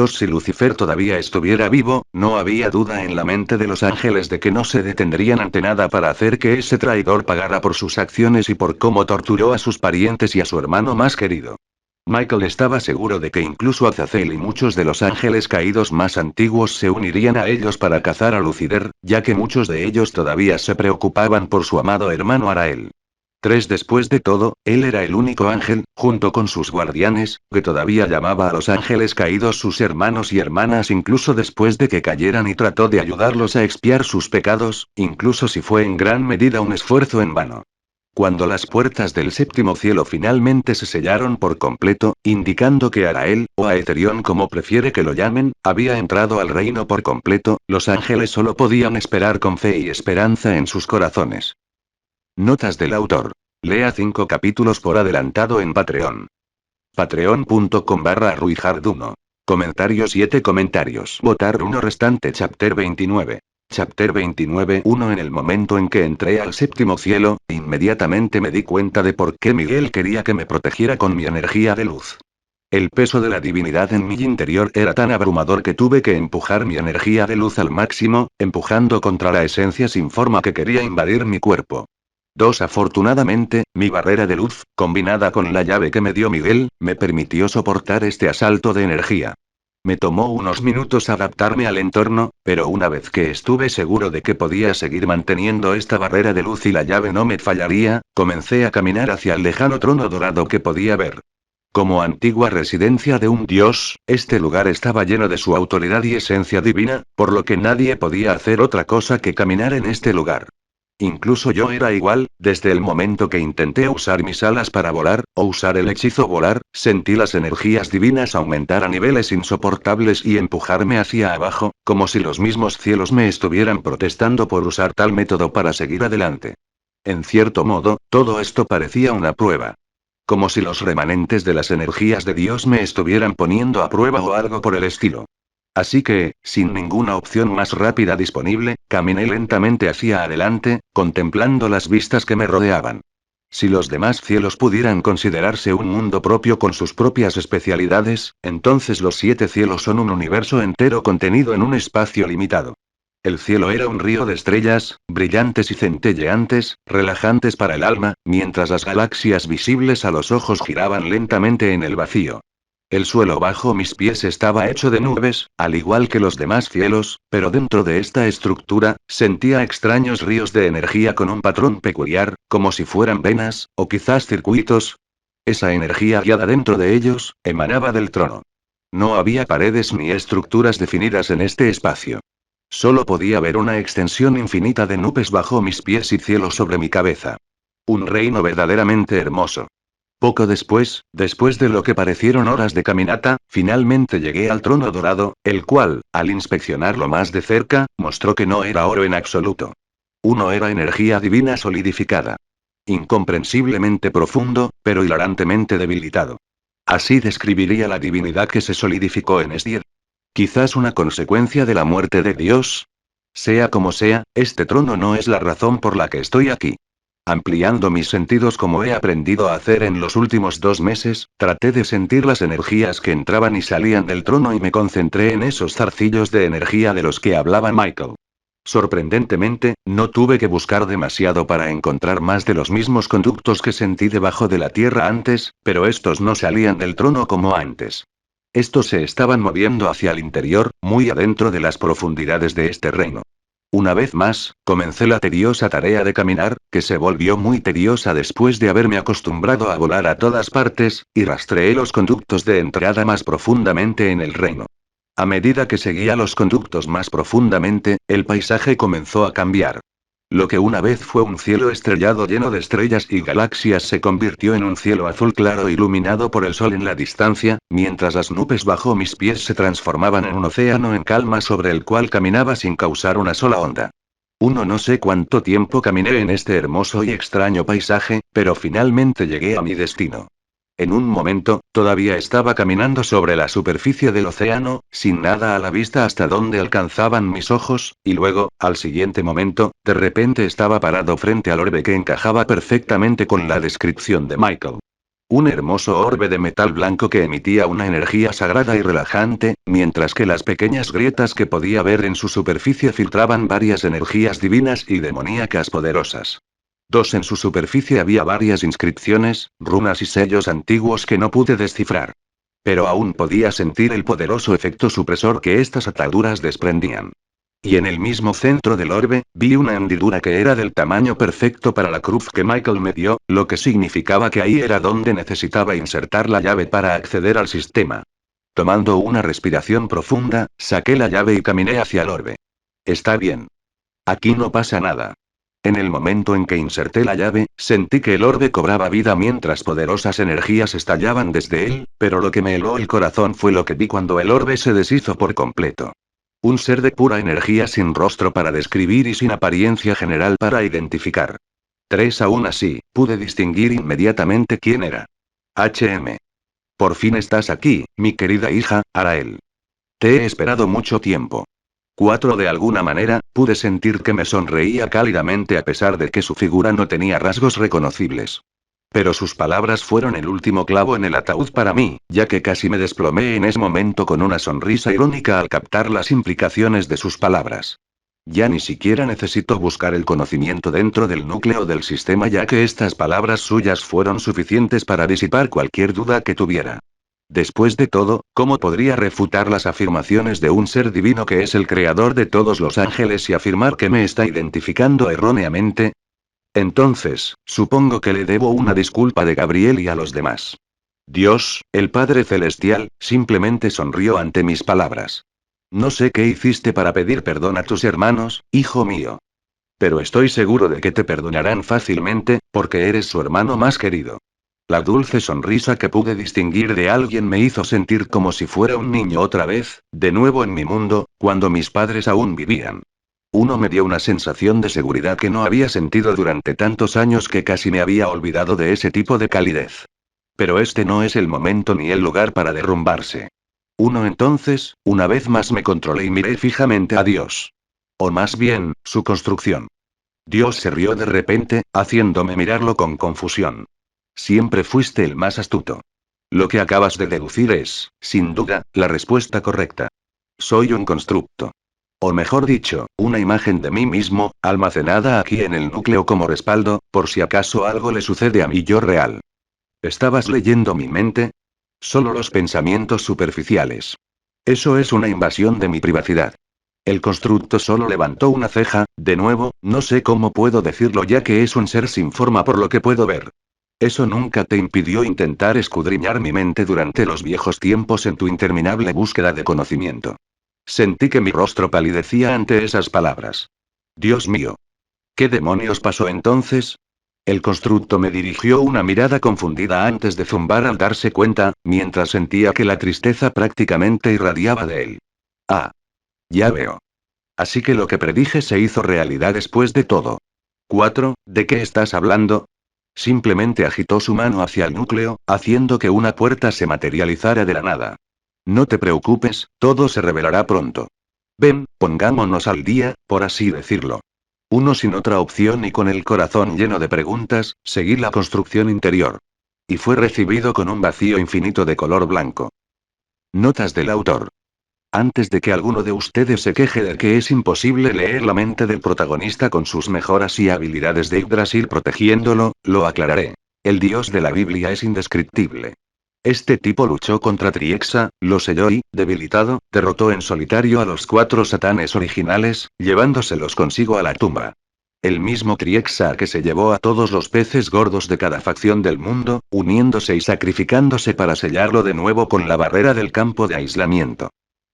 Si Lucifer todavía estuviera vivo, no había duda en la mente de los ángeles de que no se detendrían ante nada para hacer que ese traidor pagara por sus acciones y por cómo torturó a sus parientes y a su hermano más querido. Michael estaba seguro de que incluso Azazel y muchos de los ángeles caídos más antiguos se unirían a ellos para cazar a Lucifer, ya que muchos de ellos todavía se preocupaban por su amado hermano Arael. Después de todo, él era el único ángel, junto con sus guardianes, que todavía llamaba a los ángeles caídos sus hermanos y hermanas incluso después de que cayeran y trató de ayudarlos a expiar sus pecados, incluso si fue en gran medida un esfuerzo en vano. Cuando las puertas del séptimo cielo finalmente se sellaron por completo, indicando que Arael, o Aetherion como prefiere que lo llamen, había entrado al reino por completo, los ángeles solo podían esperar con fe y esperanza en sus corazones. Notas del autor. Lea 5 capítulos por adelantado en Patreon. Patreon.com/ruijard1. Comentarios 7 comentarios. Votar 1 restante. Chapter 29. Chapter 29. En el momento en que entré al séptimo cielo, inmediatamente me di cuenta de por qué Miguel quería que me protegiera con mi energía de luz. El peso de la divinidad en mi interior era tan abrumador que tuve que empujar mi energía de luz al máximo, empujando contra la esencia sin forma que quería invadir mi cuerpo. 2. Afortunadamente, mi barrera de luz, combinada con la llave que me dio Miguel, me permitió soportar este asalto de energía. Me tomó unos minutos adaptarme al entorno, pero una vez que estuve seguro de que podía seguir manteniendo esta barrera de luz y la llave no me fallaría, comencé a caminar hacia el lejano trono dorado que podía ver. Como antigua residencia de un dios, este lugar estaba lleno de su autoridad y esencia divina, por lo que nadie podía hacer otra cosa que caminar en este lugar. Incluso yo era igual, desde el momento que intenté usar mis alas para volar, o usar el hechizo volar, sentí las energías divinas aumentar a niveles insoportables y empujarme hacia abajo, como si los mismos cielos me estuvieran protestando por usar tal método para seguir adelante. En cierto modo, todo esto parecía una prueba. Como si los remanentes de las energías de Dios me estuvieran poniendo a prueba o algo por el estilo. Así que, sin ninguna opción más rápida disponible, caminé lentamente hacia adelante, contemplando las vistas que me rodeaban. Si los demás cielos pudieran considerarse un mundo propio con sus propias especialidades, entonces los 7 cielos son un universo entero contenido en un espacio limitado. El cielo era un río de estrellas, brillantes y centelleantes, relajantes para el alma, mientras las galaxias visibles a los ojos giraban lentamente en el vacío. El suelo bajo mis pies estaba hecho de nubes, al igual que los demás cielos, pero dentro de esta estructura, sentía extraños ríos de energía con un patrón peculiar, como si fueran venas, o quizás circuitos. Esa energía guiada dentro de ellos, emanaba del trono. No había paredes ni estructuras definidas en este espacio. Solo podía ver una extensión infinita de nubes bajo mis pies y cielo sobre mi cabeza. Un reino verdaderamente hermoso. Poco después de lo que parecieron horas de caminata, finalmente llegué al trono dorado, el cual, al inspeccionarlo más de cerca, mostró que no era oro en absoluto. Uno era energía divina solidificada. Incomprensiblemente profundo, pero hilarantemente debilitado. Así describiría la divinidad que se solidificó en Esdir. Quizás una consecuencia de la muerte de Dios. Sea como sea, este trono no es la razón por la que estoy aquí. Ampliando mis sentidos como he aprendido a hacer en los últimos 2 meses, traté de sentir las energías que entraban y salían del trono y me concentré en esos zarcillos de energía de los que hablaba Michael. Sorprendentemente, no tuve que buscar demasiado para encontrar más de los mismos conductos que sentí debajo de la tierra antes, pero estos no salían del trono como antes. Estos se estaban moviendo hacia el interior, muy adentro de las profundidades de este reino. Una vez más, comencé la tediosa tarea de caminar, que se volvió muy tediosa después de haberme acostumbrado a volar a todas partes, y rastreé los conductos de entrada más profundamente en el reino. A medida que seguía los conductos más profundamente, el paisaje comenzó a cambiar. Lo que una vez fue un cielo estrellado lleno de estrellas y galaxias se convirtió en un cielo azul claro iluminado por el sol en la distancia, mientras las nubes bajo mis pies se transformaban en un océano en calma sobre el cual caminaba sin causar una sola onda. No sé cuánto tiempo caminé en este hermoso y extraño paisaje, pero finalmente llegué a mi destino. En un momento, todavía estaba caminando sobre la superficie del océano, sin nada a la vista hasta donde alcanzaban mis ojos, y luego, al siguiente momento, de repente estaba parado frente al orbe que encajaba perfectamente con la descripción de Michael. Un hermoso orbe de metal blanco que emitía una energía sagrada y relajante, mientras que las pequeñas grietas que podía ver en su superficie filtraban varias energías divinas y demoníacas poderosas. En su superficie había varias inscripciones, runas y sellos antiguos que no pude descifrar. Pero aún podía sentir el poderoso efecto supresor que estas ataduras desprendían. Y en el mismo centro del orbe, vi una hendidura que era del tamaño perfecto para la cruz que Michael me dio, lo que significaba que ahí era donde necesitaba insertar la llave para acceder al sistema. Tomando una respiración profunda, saqué la llave y caminé hacia el orbe. Está bien. Aquí no pasa nada. En el momento en que inserté la llave, sentí que el orbe cobraba vida mientras poderosas energías estallaban desde él, pero lo que me heló el corazón fue lo que vi cuando el orbe se deshizo por completo. Un ser de pura energía sin rostro para describir y sin apariencia general para identificar. Aún así, pude distinguir inmediatamente quién era. HM. Por fin estás aquí, mi querida hija, Arael. Te he esperado mucho tiempo. De alguna manera, pude sentir que me sonreía cálidamente a pesar de que su figura no tenía rasgos reconocibles. Pero sus palabras fueron el último clavo en el ataúd para mí, ya que casi me desplomé en ese momento con una sonrisa irónica al captar las implicaciones de sus palabras. Ya ni siquiera necesito buscar el conocimiento dentro del núcleo del sistema, ya que estas palabras suyas fueron suficientes para disipar cualquier duda que tuviera. Después de todo, ¿cómo podría refutar las afirmaciones de un ser divino que es el creador de todos los ángeles y afirmar que me está identificando erróneamente? Entonces, supongo que le debo una disculpa de Gabriel y a los demás. Dios, el Padre Celestial, simplemente sonrió ante mis palabras. No sé qué hiciste para pedir perdón a tus hermanos, hijo mío. Pero estoy seguro de que te perdonarán fácilmente, porque eres su hermano más querido. La dulce sonrisa que pude distinguir de alguien me hizo sentir como si fuera un niño otra vez, de nuevo en mi mundo, cuando mis padres aún vivían. Uno me dio una sensación de seguridad que no había sentido durante tantos años que casi me había olvidado de ese tipo de calidez. Pero este no es el momento ni el lugar para derrumbarse. Entonces, una vez más me controlé y miré fijamente a Dios. O más bien, su construcción. Dios se rió de repente, haciéndome mirarlo con confusión. Siempre fuiste el más astuto. Lo que acabas de deducir es, sin duda, la respuesta correcta. Soy un constructo. O mejor dicho, una imagen de mí mismo, almacenada aquí en el núcleo como respaldo, por si acaso algo le sucede a mi yo real. ¿Estabas leyendo mi mente? Solo los pensamientos superficiales. Eso es una invasión de mi privacidad. El constructo solo levantó una ceja, de nuevo, no sé cómo puedo decirlo ya que es un ser sin forma por lo que puedo ver. ¿Eso nunca te impidió intentar escudriñar mi mente durante los viejos tiempos en tu interminable búsqueda de conocimiento? Sentí que mi rostro palidecía ante esas palabras. Dios mío. ¿Qué demonios pasó entonces? El constructo me dirigió una mirada confundida antes de zumbar al darse cuenta, mientras sentía que la tristeza prácticamente irradiaba de él. Ah. Ya veo. Así que lo que predije se hizo realidad después de todo. 4. ¿De qué estás hablando? Simplemente agitó su mano hacia el núcleo, haciendo que una puerta se materializara de la nada. No te preocupes, todo se revelará pronto. Ven, pongámonos al día, por así decirlo. Sin otra opción y con el corazón lleno de preguntas, seguí la construcción interior. Y fue recibido con un vacío infinito de color blanco. Notas del autor. Antes de que alguno de ustedes se queje de que es imposible leer la mente del protagonista con sus mejoras y habilidades de Yggdrasil protegiéndolo, lo aclararé. El dios de la Biblia es indescriptible. Este tipo luchó contra Triexa, lo selló y, debilitado, derrotó en solitario a los 4 satanes originales, llevándoselos consigo a la tumba. El mismo Triexa que se llevó a todos los peces gordos de cada facción del mundo, uniéndose y sacrificándose para sellarlo de nuevo con la barrera del campo de aislamiento.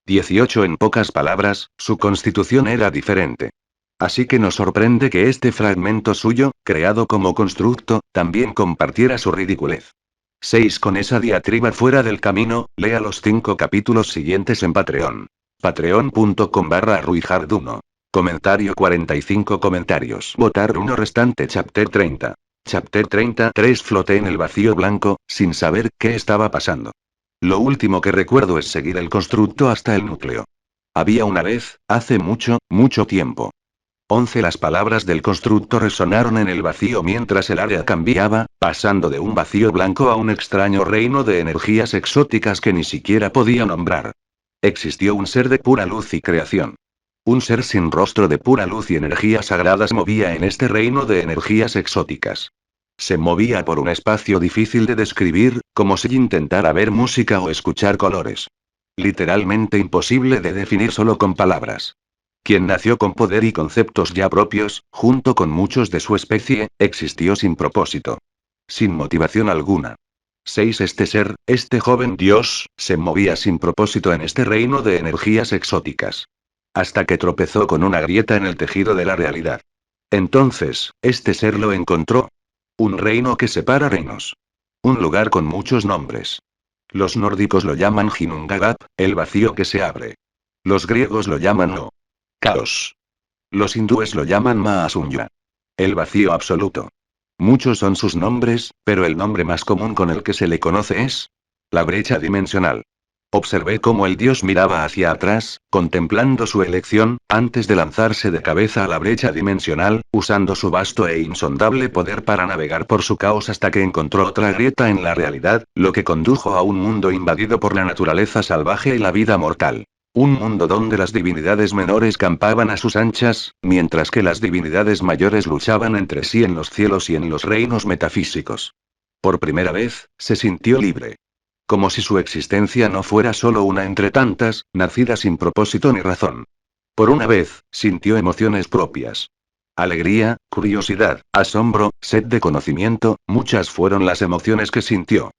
18. En pocas palabras, su constitución era diferente. Así que nos sorprende que este fragmento suyo, creado como constructo, también compartiera su ridiculez. 6. Con esa diatriba fuera del camino, lea los 5 capítulos siguientes en Patreon. Patreon.com/RuiHard1. Comentario 45 comentarios. Votar 1 restante. Chapter 30. Chapter 33. Floté en el vacío blanco, sin saber qué estaba pasando. Lo último que recuerdo es seguir el constructo hasta el núcleo. Había una vez, hace mucho, mucho tiempo. 11. Las palabras del constructo resonaron en el vacío mientras el área cambiaba, pasando de un vacío blanco a un extraño reino de energías exóticas que ni siquiera podía nombrar. Existió un ser de pura luz y creación. Un ser sin rostro de pura luz y energías sagradas movía en este reino de energías exóticas. Se movía por un espacio difícil de describir, como si intentara ver música o escuchar colores. Literalmente imposible de definir solo con palabras. Quien nació con poder y conceptos ya propios, junto con muchos de su especie, existió sin propósito. Sin motivación alguna. 6. Este ser, este joven dios, se movía sin propósito en este reino de energías exóticas. Hasta que tropezó con una grieta en el tejido de la realidad. Entonces, este ser lo encontró. Un reino que separa reinos. Un lugar con muchos nombres. Los nórdicos lo llaman Ginnungagap, el vacío que se abre. Los griegos lo llaman No. Caos. Los hindúes lo llaman Mahasunya. El vacío absoluto. Muchos son sus nombres, pero el nombre más común con el que se le conoce es la brecha dimensional. Observé cómo el dios miraba hacia atrás, contemplando su elección, antes de lanzarse de cabeza a la brecha dimensional, usando su vasto e insondable poder para navegar por su caos hasta que encontró otra grieta en la realidad, lo que condujo a un mundo invadido por la naturaleza salvaje y la vida mortal. Un mundo donde las divinidades menores campaban a sus anchas, mientras que las divinidades mayores luchaban entre sí en los cielos y en los reinos metafísicos. Por primera vez, se sintió libre. Como si su existencia no fuera solo una entre tantas, nacida sin propósito ni razón. Por una vez, sintió emociones propias. Alegría, curiosidad, asombro, sed de conocimiento, muchas fueron las emociones que sintió.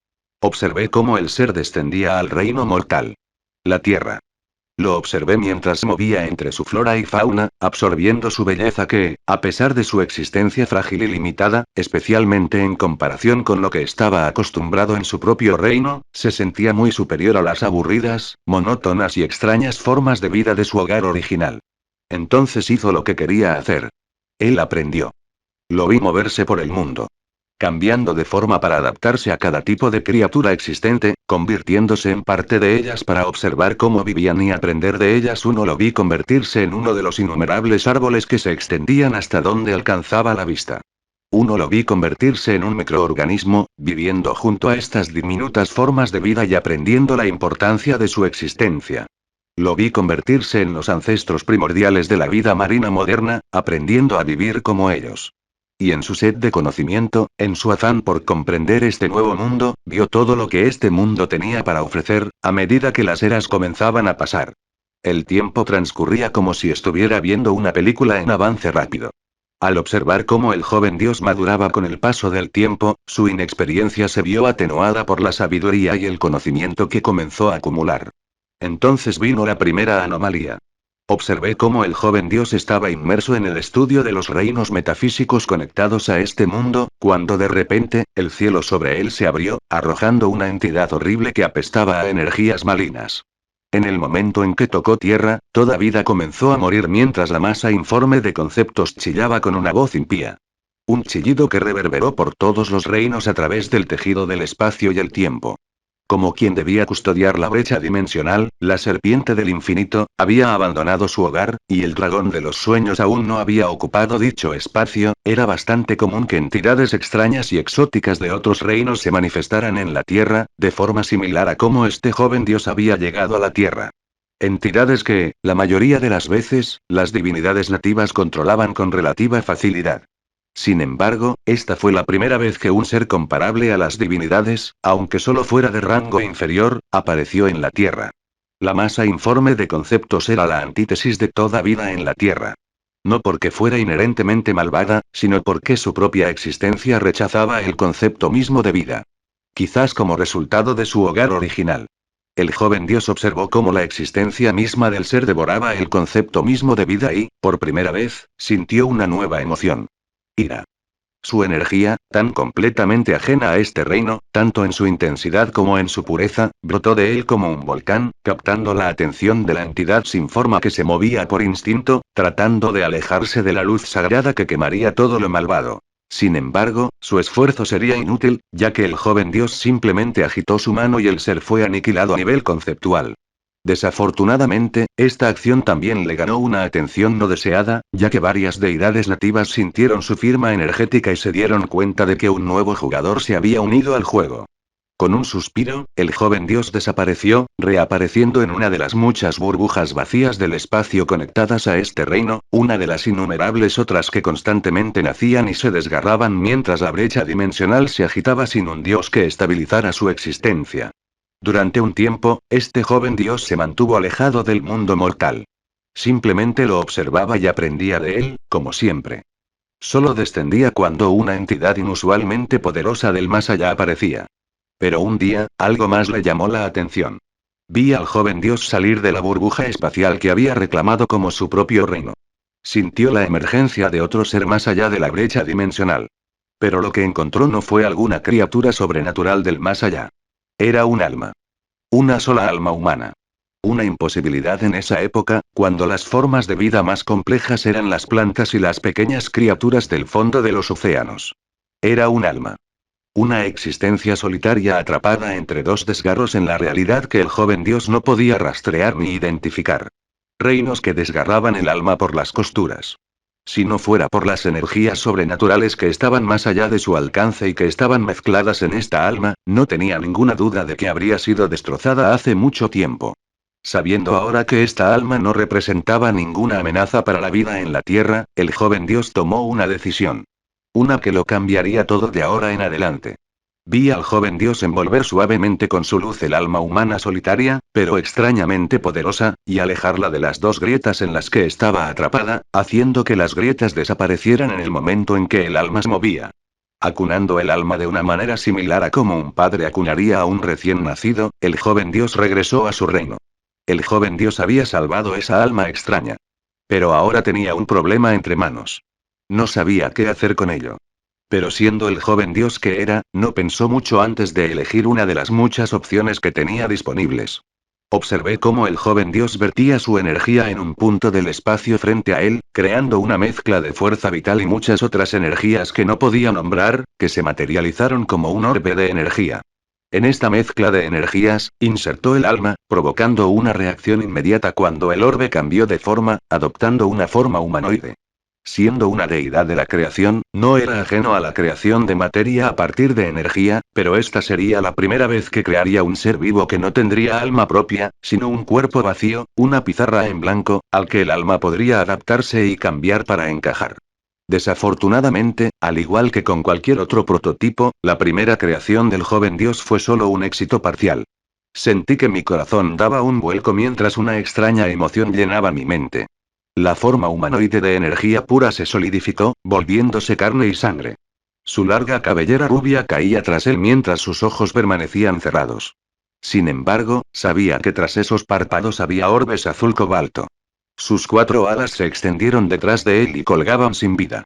Observé cómo el ser descendía al reino mortal. La tierra. Lo observé mientras se movía entre su flora y fauna, absorbiendo su belleza que, a pesar de su existencia frágil y limitada, especialmente en comparación con lo que estaba acostumbrado en su propio reino, se sentía muy superior a las aburridas, monótonas y extrañas formas de vida de su hogar original. Entonces hizo lo que quería hacer. Él aprendió. Lo vi moverse por el mundo, cambiando de forma para adaptarse a cada tipo de criatura existente, convirtiéndose en parte de ellas para observar cómo vivían y aprender de ellas. Uno lo vi convertirse en uno de los innumerables árboles que se extendían hasta donde alcanzaba la vista. Uno lo vi convertirse en un microorganismo, viviendo junto a estas diminutas formas de vida y aprendiendo la importancia de su existencia. Lo vi convertirse en los ancestros primordiales de la vida marina moderna, aprendiendo a vivir como ellos. Y en su sed de conocimiento, en su afán por comprender este nuevo mundo, vio todo lo que este mundo tenía para ofrecer, a medida que las eras comenzaban a pasar. El tiempo transcurría como si estuviera viendo una película en avance rápido. Al observar cómo el joven dios maduraba con el paso del tiempo, su inexperiencia se vio atenuada por la sabiduría y el conocimiento que comenzó a acumular. Entonces vino la primera anomalía. Observé cómo el joven dios estaba inmerso en el estudio de los reinos metafísicos conectados a este mundo, cuando de repente, el cielo sobre él se abrió, arrojando una entidad horrible que apestaba a energías malignas. En el momento en que tocó tierra, toda vida comenzó a morir mientras la masa informe de conceptos chillaba con una voz impía. Un chillido que reverberó por todos los reinos a través del tejido del espacio y el tiempo. Como quien debía custodiar la brecha dimensional, la serpiente del infinito, había abandonado su hogar, y el dragón de los sueños aún no había ocupado dicho espacio. Era bastante común que entidades extrañas y exóticas de otros reinos se manifestaran en la Tierra, de forma similar a cómo este joven dios había llegado a la Tierra. Entidades que, la mayoría de las veces, las divinidades nativas controlaban con relativa facilidad. Sin embargo, esta fue la primera vez que un ser comparable a las divinidades, aunque solo fuera de rango inferior, apareció en la Tierra. La masa informe de conceptos era la antítesis de toda vida en la Tierra. No porque fuera inherentemente malvada, sino porque su propia existencia rechazaba el concepto mismo de vida. Quizás como resultado de su hogar original. El joven dios observó cómo la existencia misma del ser devoraba el concepto mismo de vida y, por primera vez, sintió una nueva emoción. Ira. Su energía, tan completamente ajena a este reino, tanto en su intensidad como en su pureza, brotó de él como un volcán, captando la atención de la entidad sin forma que se movía por instinto, tratando de alejarse de la luz sagrada que quemaría todo lo malvado. Sin embargo, su esfuerzo sería inútil, ya que el joven dios simplemente agitó su mano y el ser fue aniquilado a nivel conceptual. Desafortunadamente, esta acción también le ganó una atención no deseada, ya que varias deidades nativas sintieron su firma energética y se dieron cuenta de que un nuevo jugador se había unido al juego. Con un suspiro, el joven dios desapareció, reapareciendo en una de las muchas burbujas vacías del espacio conectadas a este reino, una de las innumerables otras que constantemente nacían y se desgarraban mientras la brecha dimensional se agitaba sin un dios que estabilizara su existencia. Durante un tiempo, este joven dios se mantuvo alejado del mundo mortal. Simplemente lo observaba y aprendía de él, como siempre. Solo descendía cuando una entidad inusualmente poderosa del más allá aparecía. Pero un día, algo más le llamó la atención. Vi al joven dios salir de la burbuja espacial que había reclamado como su propio reino. Sintió la emergencia de otro ser más allá de la brecha dimensional. Pero lo que encontró no fue alguna criatura sobrenatural del más allá. Era un alma. Una sola alma humana. Una imposibilidad en esa época, cuando las formas de vida más complejas eran las plantas y las pequeñas criaturas del fondo de los océanos. Era un alma. Una existencia solitaria atrapada entre dos desgarros en la realidad que el joven dios no podía rastrear ni identificar. Reinos que desgarraban el alma por las costuras. Si no fuera por las energías sobrenaturales que estaban más allá de su alcance y que estaban mezcladas en esta alma, no tenía ninguna duda de que habría sido destrozada hace mucho tiempo. Sabiendo ahora que esta alma no representaba ninguna amenaza para la vida en la Tierra, el joven dios tomó una decisión. Una que lo cambiaría todo de ahora en adelante. Vi al joven dios envolver suavemente con su luz el alma humana solitaria, pero extrañamente poderosa, y alejarla de las dos grietas en las que estaba atrapada, haciendo que las grietas desaparecieran en el momento en que el alma se movía. Acunando el alma de una manera similar a como un padre acunaría a un recién nacido, el joven dios regresó a su reino. El joven dios había salvado esa alma extraña. Pero ahora tenía un problema entre manos. No sabía qué hacer con ello. Pero siendo el joven dios que era, no pensó mucho antes de elegir una de las muchas opciones que tenía disponibles. Observé cómo el joven dios vertía su energía en un punto del espacio frente a él, creando una mezcla de fuerza vital y muchas otras energías que no podía nombrar, que se materializaron como un orbe de energía. En esta mezcla de energías, insertó el alma, provocando una reacción inmediata cuando el orbe cambió de forma, adoptando una forma humanoide. Siendo una deidad de la creación, no era ajeno a la creación de materia a partir de energía, pero esta sería la primera vez que crearía un ser vivo que no tendría alma propia, sino un cuerpo vacío, una pizarra en blanco, al que el alma podría adaptarse y cambiar para encajar. Desafortunadamente, al igual que con cualquier otro prototipo, la primera creación del joven dios fue solo un éxito parcial. Sentí que mi corazón daba un vuelco mientras una extraña emoción llenaba mi mente. La forma humanoide de energía pura se solidificó, volviéndose carne y sangre. Su larga cabellera rubia caía tras él mientras sus ojos permanecían cerrados. Sin embargo, sabía que tras esos párpados había orbes azul cobalto. Sus cuatro alas se extendieron detrás de él y colgaban sin vida.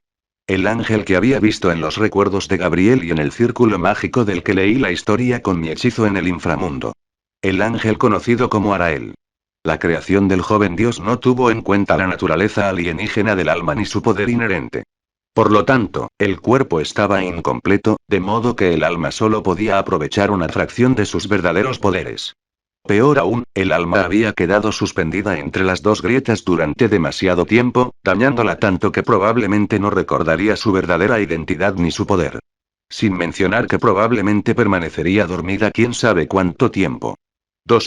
El ángel que había visto en los recuerdos de Gabriel y en el círculo mágico del que leí la historia con mi hechizo en el inframundo. El ángel conocido como Arael. La creación del joven dios no tuvo en cuenta la naturaleza alienígena del alma ni su poder inherente. Por lo tanto, el cuerpo estaba incompleto, de modo que el alma solo podía aprovechar una fracción de sus verdaderos poderes. Peor aún, el alma había quedado suspendida entre las dos grietas durante demasiado tiempo, dañándola tanto que probablemente no recordaría su verdadera identidad ni su poder. Sin mencionar que probablemente permanecería dormida quién sabe cuánto tiempo.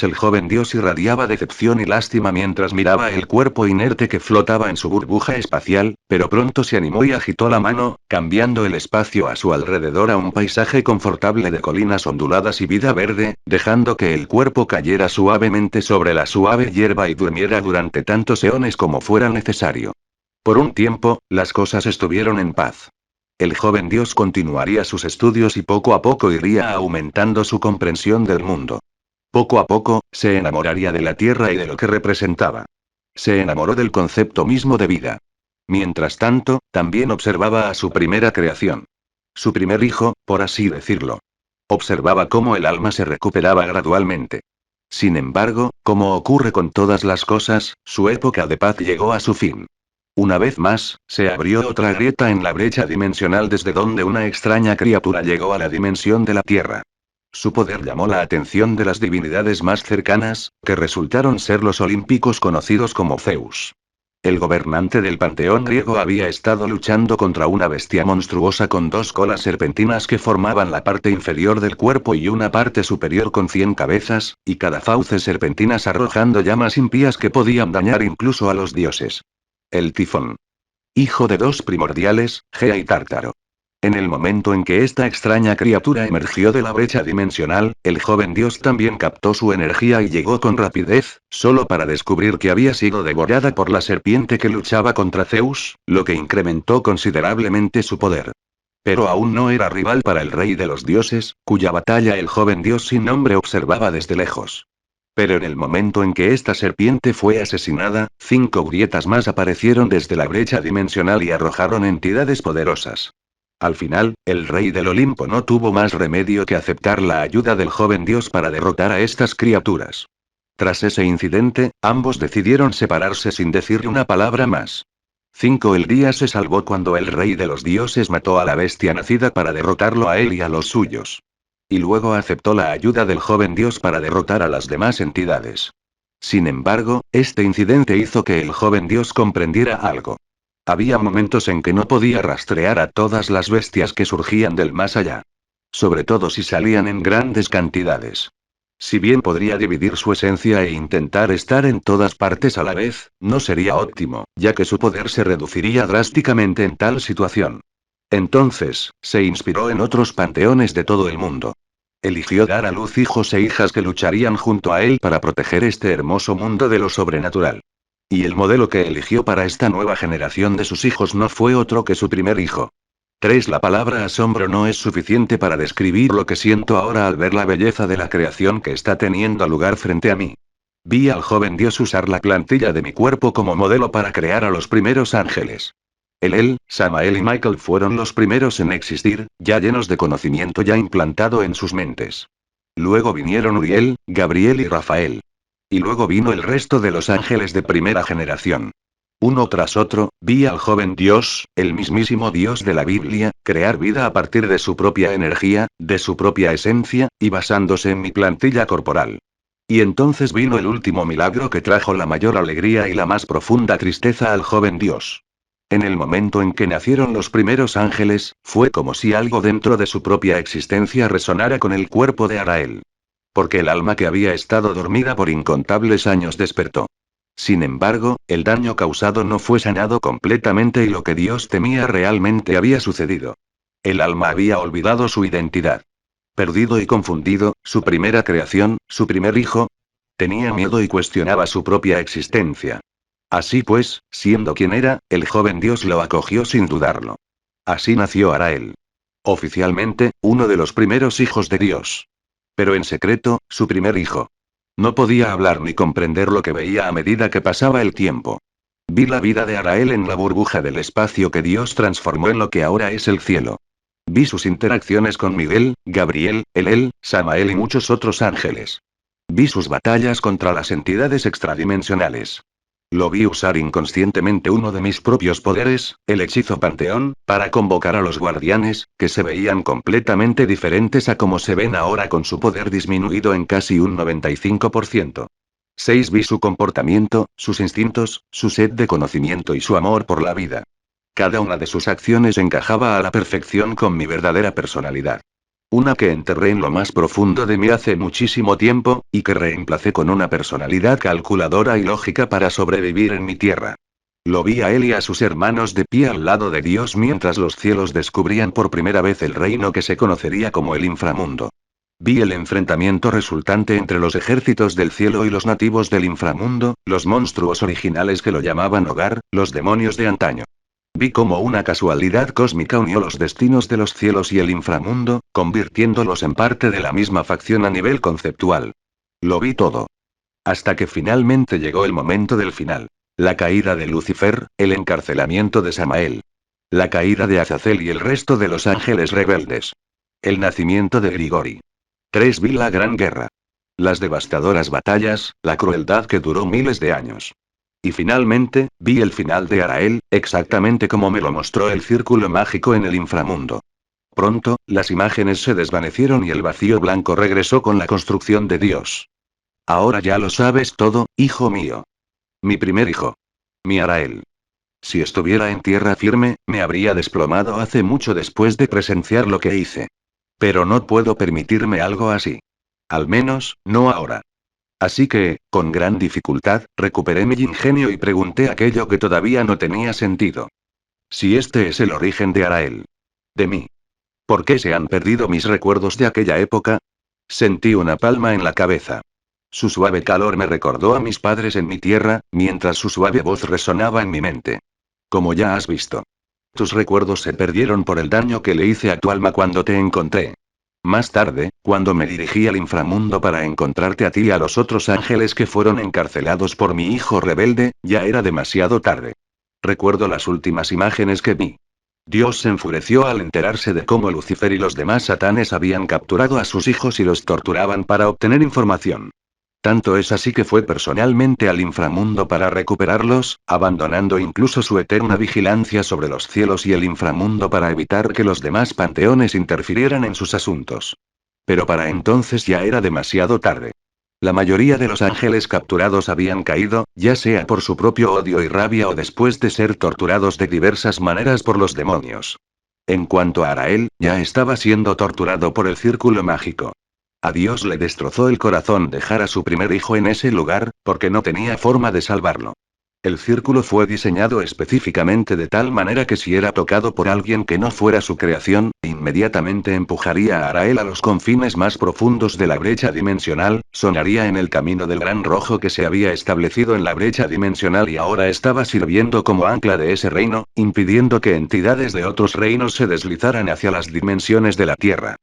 El joven dios irradiaba decepción y lástima mientras miraba el cuerpo inerte que flotaba en su burbuja espacial, pero pronto se animó y agitó la mano, cambiando el espacio a su alrededor a un paisaje confortable de colinas onduladas y vida verde, dejando que el cuerpo cayera suavemente sobre la suave hierba y durmiera durante tantos eones como fuera necesario. Por un tiempo, las cosas estuvieron en paz. El joven dios continuaría sus estudios y poco a poco iría aumentando su comprensión del mundo. Poco a poco, se enamoraría de la Tierra y de lo que representaba. Se enamoró del concepto mismo de vida. Mientras tanto, también observaba a su primera creación. Su primer hijo, por así decirlo. Observaba cómo el alma se recuperaba gradualmente. Sin embargo, como ocurre con todas las cosas, su época de paz llegó a su fin. Una vez más, se abrió otra grieta en la brecha dimensional desde donde una extraña criatura llegó a la dimensión de la Tierra. Su poder llamó la atención de las divinidades más cercanas, que resultaron ser los olímpicos conocidos como Zeus. El gobernante del panteón griego había estado luchando contra una bestia monstruosa con dos colas serpentinas que formaban la parte inferior del cuerpo y una parte superior con 100 cabezas, y cada fauce serpentinas arrojando llamas impías que podían dañar incluso a los dioses. El tifón. Hijo de dos primordiales, Gea y Tártaro. En el momento en que esta extraña criatura emergió de la brecha dimensional, el joven dios también captó su energía y llegó con rapidez, solo para descubrir que había sido devorada por la serpiente que luchaba contra Zeus, lo que incrementó considerablemente su poder. Pero aún no era rival para el rey de los dioses, cuya batalla el joven dios sin nombre observaba desde lejos. Pero en el momento en que esta serpiente fue asesinada, 5 grietas más aparecieron desde la brecha dimensional y arrojaron entidades poderosas. Al final, el rey del Olimpo no tuvo más remedio que aceptar la ayuda del joven dios para derrotar a estas criaturas. Tras ese incidente, ambos decidieron separarse sin decir una palabra más. El día se salvó cuando el rey de los dioses mató a la bestia nacida para derrotarlo a él y a los suyos. Y luego aceptó la ayuda del joven dios para derrotar a las demás entidades. Sin embargo, este incidente hizo que el joven dios comprendiera algo. Había momentos en que no podía rastrear a todas las bestias que surgían del más allá. Sobre todo si salían en grandes cantidades. Si bien podría dividir su esencia e intentar estar en todas partes a la vez, no sería óptimo, ya que su poder se reduciría drásticamente en tal situación. Entonces, se inspiró en otros panteones de todo el mundo. Eligió dar a luz hijos e hijas que lucharían junto a él para proteger este hermoso mundo de lo sobrenatural. Y el modelo que eligió para esta nueva generación de sus hijos no fue otro que su primer hijo. 3. La palabra asombro no es suficiente para describir lo que siento ahora al ver la belleza de la creación que está teniendo lugar frente a mí. Vi al joven Dios usar la plantilla de mi cuerpo como modelo para crear a los primeros ángeles. Él, Samael y Michael fueron los primeros en existir, ya llenos de conocimiento ya implantado en sus mentes. Luego vinieron Uriel, Gabriel y Rafael. Y luego vino el resto de los ángeles de primera generación. Uno tras otro, vi al joven Dios, el mismísimo Dios de la Biblia, crear vida a partir de su propia energía, de su propia esencia, y basándose en mi plantilla corporal. Y entonces vino el último milagro que trajo la mayor alegría y la más profunda tristeza al joven Dios. En el momento en que nacieron los primeros ángeles, fue como si algo dentro de su propia existencia resonara con el cuerpo de Arael. Porque el alma que había estado dormida por incontables años despertó. Sin embargo, el daño causado no fue sanado completamente y lo que Dios temía realmente había sucedido. El alma había olvidado su identidad. Perdido y confundido, su primera creación, su primer hijo, tenía miedo y cuestionaba su propia existencia. Así pues, siendo quien era, el joven Dios lo acogió sin dudarlo. Así nació Arael. Oficialmente, uno de los primeros hijos de Dios. Pero en secreto, su primer hijo. No podía hablar ni comprender lo que veía a medida que pasaba el tiempo. Vi la vida de Arael en la burbuja del espacio que Dios transformó en lo que ahora es el cielo. Vi sus interacciones con Miguel, Gabriel, Elel, Samael y muchos otros ángeles. Vi sus batallas contra las entidades extradimensionales. Lo vi usar inconscientemente uno de mis propios poderes, el hechizo Panteón, para convocar a los guardianes, que se veían completamente diferentes a como se ven ahora con su poder disminuido en casi un 95%. 6. Vi su comportamiento, sus instintos, su sed de conocimiento y su amor por la vida. Cada una de sus acciones encajaba a la perfección con mi verdadera personalidad. Una que enterré en lo más profundo de mí hace muchísimo tiempo, y que reemplacé con una personalidad calculadora y lógica para sobrevivir en mi tierra. Lo vi a él y a sus hermanos de pie al lado de Dios mientras los cielos descubrían por primera vez el reino que se conocería como el inframundo. Vi el enfrentamiento resultante entre los ejércitos del cielo y los nativos del inframundo, los monstruos originales que lo llamaban hogar, los demonios de antaño. Vi cómo una casualidad cósmica unió los destinos de los cielos y el inframundo, convirtiéndolos en parte de la misma facción a nivel conceptual. Lo vi todo. Hasta que finalmente llegó el momento del final. La caída de Lucifer, el encarcelamiento de Samael. La caída de Azazel y el resto de los ángeles rebeldes. El nacimiento de Grigori. 3. Vi la gran guerra. Las devastadoras batallas, la crueldad que duró miles de años. Y finalmente, vi el final de Arael, exactamente como me lo mostró el círculo mágico en el inframundo. Pronto, las imágenes se desvanecieron y el vacío blanco regresó con la construcción de Dios. Ahora ya lo sabes todo, hijo mío. Mi primer hijo. Mi Arael. Si estuviera en tierra firme, me habría desplomado hace mucho después de presenciar lo que hice. Pero no puedo permitirme algo así. Al menos, no ahora. Así que, con gran dificultad, recuperé mi ingenio y pregunté aquello que todavía no tenía sentido. Si este es el origen de Arael. De mí. ¿Por qué se han perdido mis recuerdos de aquella época? Sentí una palma en la cabeza. Su suave calor me recordó a mis padres en mi tierra, mientras su suave voz resonaba en mi mente. Como ya has visto. Tus recuerdos se perdieron por el daño que le hice a tu alma cuando te encontré. Más tarde, cuando me dirigí al inframundo para encontrarte a ti y a los otros ángeles que fueron encarcelados por mi hijo rebelde, ya era demasiado tarde. Recuerdo las últimas imágenes que vi. Dios se enfureció al enterarse de cómo Lucifer y los demás satanes habían capturado a sus hijos y los torturaban para obtener información. Tanto es así que fue personalmente al inframundo para recuperarlos, abandonando incluso su eterna vigilancia sobre los cielos y el inframundo para evitar que los demás panteones interfirieran en sus asuntos. Pero para entonces ya era demasiado tarde. La mayoría de los ángeles capturados habían caído, ya sea por su propio odio y rabia o después de ser torturados de diversas maneras por los demonios. En cuanto a Arael, ya estaba siendo torturado por el círculo mágico. A Dios le destrozó el corazón dejar a su primer hijo en ese lugar, porque no tenía forma de salvarlo. El círculo fue diseñado específicamente de tal manera que si era tocado por alguien que no fuera su creación, inmediatamente empujaría a Arael a los confines más profundos de la brecha dimensional, sonaría en el camino del gran rojo que se había establecido en la brecha dimensional y ahora estaba sirviendo como ancla de ese reino, impidiendo que entidades de otros reinos se deslizaran hacia las dimensiones de la Tierra.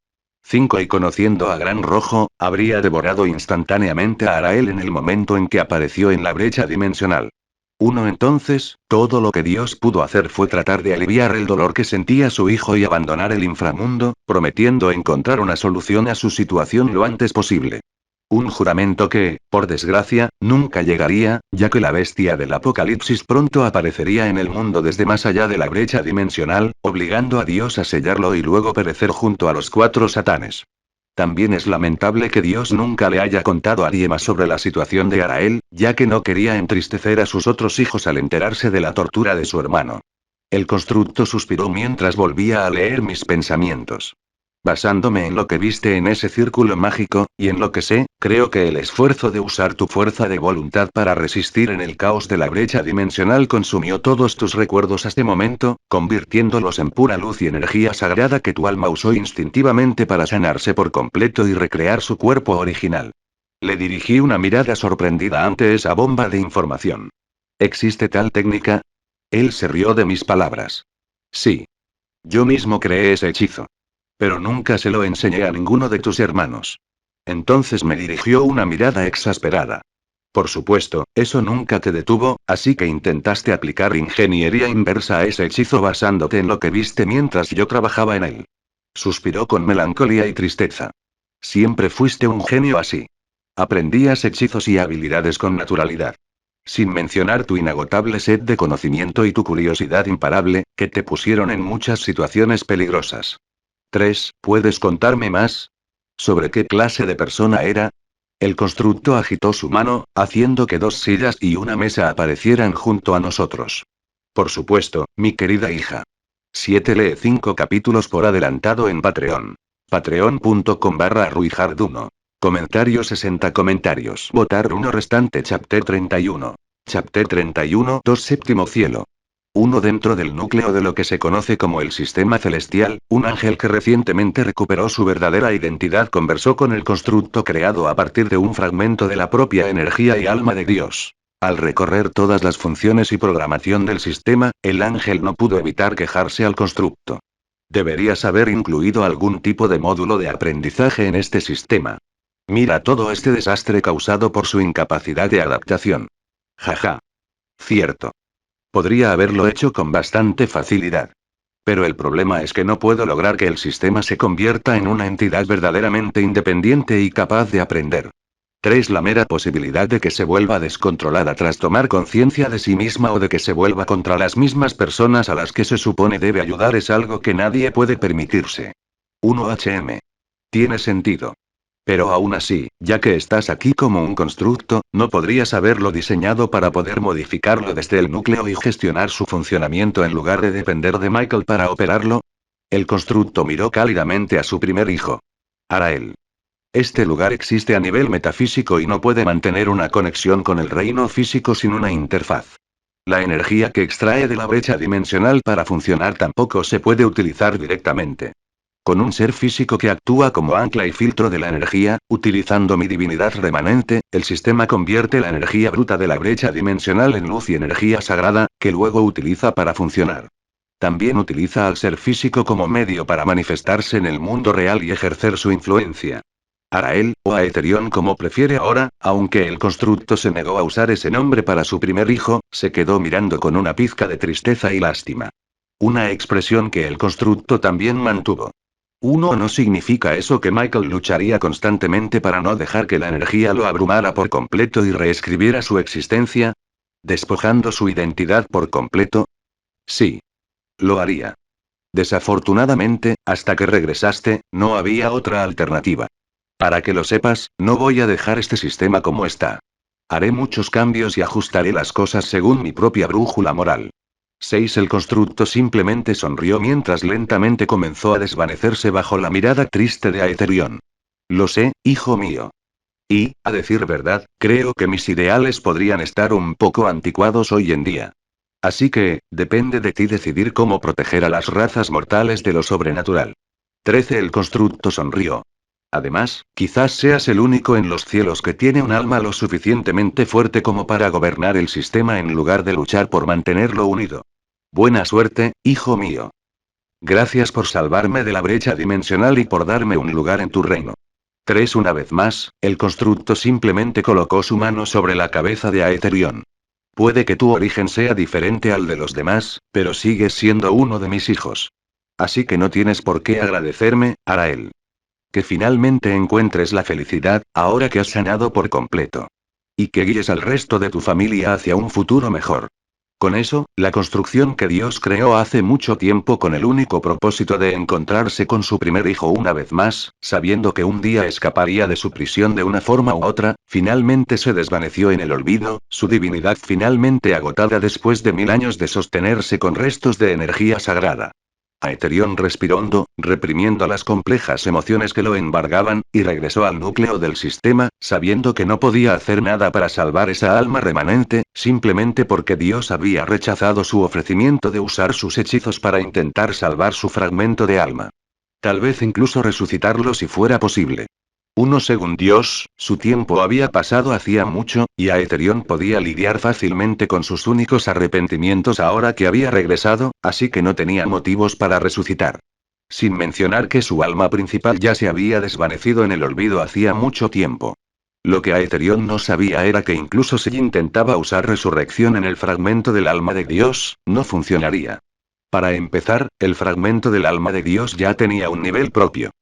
5. Y conociendo a Gran Rojo, habría devorado instantáneamente a Arael en el momento en que apareció en la brecha dimensional. 1. Entonces, todo lo que Dios pudo hacer fue tratar de aliviar el dolor que sentía su hijo y abandonar el inframundo, prometiendo encontrar una solución a su situación lo antes posible. Un juramento que, por desgracia, nunca llegaría, ya que la bestia del apocalipsis pronto aparecería en el mundo desde más allá de la brecha dimensional, obligando a Dios a sellarlo y luego perecer junto a los 4 satanes. También es lamentable que Dios nunca le haya contado a nadie más sobre la situación de Arael, ya que no quería entristecer a sus otros hijos al enterarse de la tortura de su hermano. El constructo suspiró mientras volvía a leer mis pensamientos. Basándome en lo que viste en ese círculo mágico, y en lo que sé, creo que el esfuerzo de usar tu fuerza de voluntad para resistir en el caos de la brecha dimensional consumió todos tus recuerdos hasta este momento, convirtiéndolos en pura luz y energía sagrada que tu alma usó instintivamente para sanarse por completo y recrear su cuerpo original. Le dirigí una mirada sorprendida ante esa bomba de información. ¿Existe tal técnica? Él se rió de mis palabras. Sí. Yo mismo creé ese hechizo. Pero nunca se lo enseñé a ninguno de tus hermanos. Entonces me dirigió una mirada exasperada. Por supuesto, eso nunca te detuvo, así que intentaste aplicar ingeniería inversa a ese hechizo basándote en lo que viste mientras yo trabajaba en él. Suspiró con melancolía y tristeza. Siempre fuiste un genio así. Aprendías hechizos y habilidades con naturalidad. Sin mencionar tu inagotable sed de conocimiento y tu curiosidad imparable, que te pusieron en muchas situaciones peligrosas. 3. ¿Puedes contarme más? ¿Sobre qué clase de persona era? El constructo agitó su mano, haciendo que 2 sillas y una mesa aparecieran junto a nosotros. Por supuesto, mi querida hija. 7. Lee 5 capítulos por adelantado en Patreon. Patreon.com/ruijarduno. Comentario 60 comentarios. Votar 1 restante. Chapter 31. Chapter 31. 2 séptimo cielo. 1. Dentro del núcleo de lo que se conoce como el sistema celestial, un ángel que recientemente recuperó su verdadera identidad conversó con el constructo creado a partir de un fragmento de la propia energía y alma de Dios. Al recorrer todas las funciones y programación del sistema, el ángel no pudo evitar quejarse al constructo. Deberías haber incluido algún tipo de módulo de aprendizaje en este sistema. Mira todo este desastre causado por su incapacidad de adaptación. Jaja. Cierto. Podría haberlo hecho con bastante facilidad. Pero el problema es que no puedo lograr que el sistema se convierta en una entidad verdaderamente independiente y capaz de aprender. 3. La mera posibilidad de que se vuelva descontrolada tras tomar conciencia de sí misma o de que se vuelva contra las mismas personas a las que se supone debe ayudar es algo que nadie puede permitirse. 1. Tiene sentido. Pero aún así, ya que estás aquí como un constructo, ¿no podrías haberlo diseñado para poder modificarlo desde el núcleo y gestionar su funcionamiento en lugar de depender de Michael para operarlo? El constructo miró cálidamente a su primer hijo. Arael. Este lugar existe a nivel metafísico y no puede mantener una conexión con el reino físico sin una interfaz. La energía que extrae de la brecha dimensional para funcionar tampoco se puede utilizar directamente. Con un ser físico que actúa como ancla y filtro de la energía, utilizando mi divinidad remanente, el sistema convierte la energía bruta de la brecha dimensional en luz y energía sagrada, que luego utiliza para funcionar. También utiliza al ser físico como medio para manifestarse en el mundo real y ejercer su influencia. Arael, o Aetherion como prefiere ahora, aunque el constructo se negó a usar ese nombre para su primer hijo, se quedó mirando con una pizca de tristeza y lástima. Una expresión que el constructo también mantuvo. 1. ¿No significa eso que Michael lucharía constantemente para no dejar que la energía lo abrumara por completo y reescribiera su existencia? ¿Despojando su identidad por completo? Sí. Lo haría. Desafortunadamente, hasta que regresaste, no había otra alternativa. Para que lo sepas, no voy a dejar este sistema como está. Haré muchos cambios y ajustaré las cosas según mi propia brújula moral. 6. El constructo simplemente sonrió mientras lentamente comenzó a desvanecerse bajo la mirada triste de Aetherion. Lo sé, hijo mío. Y, a decir verdad, creo que mis ideales podrían estar un poco anticuados hoy en día. Así que, depende de ti decidir cómo proteger a las razas mortales de lo sobrenatural. 13. El constructo sonrió. Además, quizás seas el único en los cielos que tiene un alma lo suficientemente fuerte como para gobernar el sistema en lugar de luchar por mantenerlo unido. Buena suerte, hijo mío. Gracias por salvarme de la brecha dimensional y por darme un lugar en tu reino. 3. Una vez más, el constructo simplemente colocó su mano sobre la cabeza de Aetherion. Puede que tu origen sea diferente al de los demás, pero sigues siendo uno de mis hijos. Así que no tienes por qué agradecerme, Arael. Que finalmente encuentres la felicidad, ahora que has sanado por completo. Y que guíes al resto de tu familia hacia un futuro mejor. Con eso, la construcción que Dios creó hace mucho tiempo con el único propósito de encontrarse con su primer hijo una vez más, sabiendo que un día escaparía de su prisión de una forma u otra, finalmente se desvaneció en el olvido, su divinidad finalmente agotada después de 1000 años de sostenerse con restos de energía sagrada. Aetherion respiró hondo, reprimiendo las complejas emociones que lo embargaban, y regresó al núcleo del sistema, sabiendo que no podía hacer nada para salvar esa alma remanente, simplemente porque Dios había rechazado su ofrecimiento de usar sus hechizos para intentar salvar su fragmento de alma. Tal vez incluso resucitarlo si fuera posible. Uno según Dios, su tiempo había pasado hacía mucho, y Aetherion podía lidiar fácilmente con sus únicos arrepentimientos ahora que había regresado, así que no tenía motivos para resucitar. Sin mencionar que su alma principal ya se había desvanecido en el olvido hacía mucho tiempo. Lo que Aetherion no sabía era que incluso si intentaba usar resurrección en el fragmento del alma de Dios, no funcionaría. Para empezar, el fragmento del alma de Dios ya tenía un nivel propio.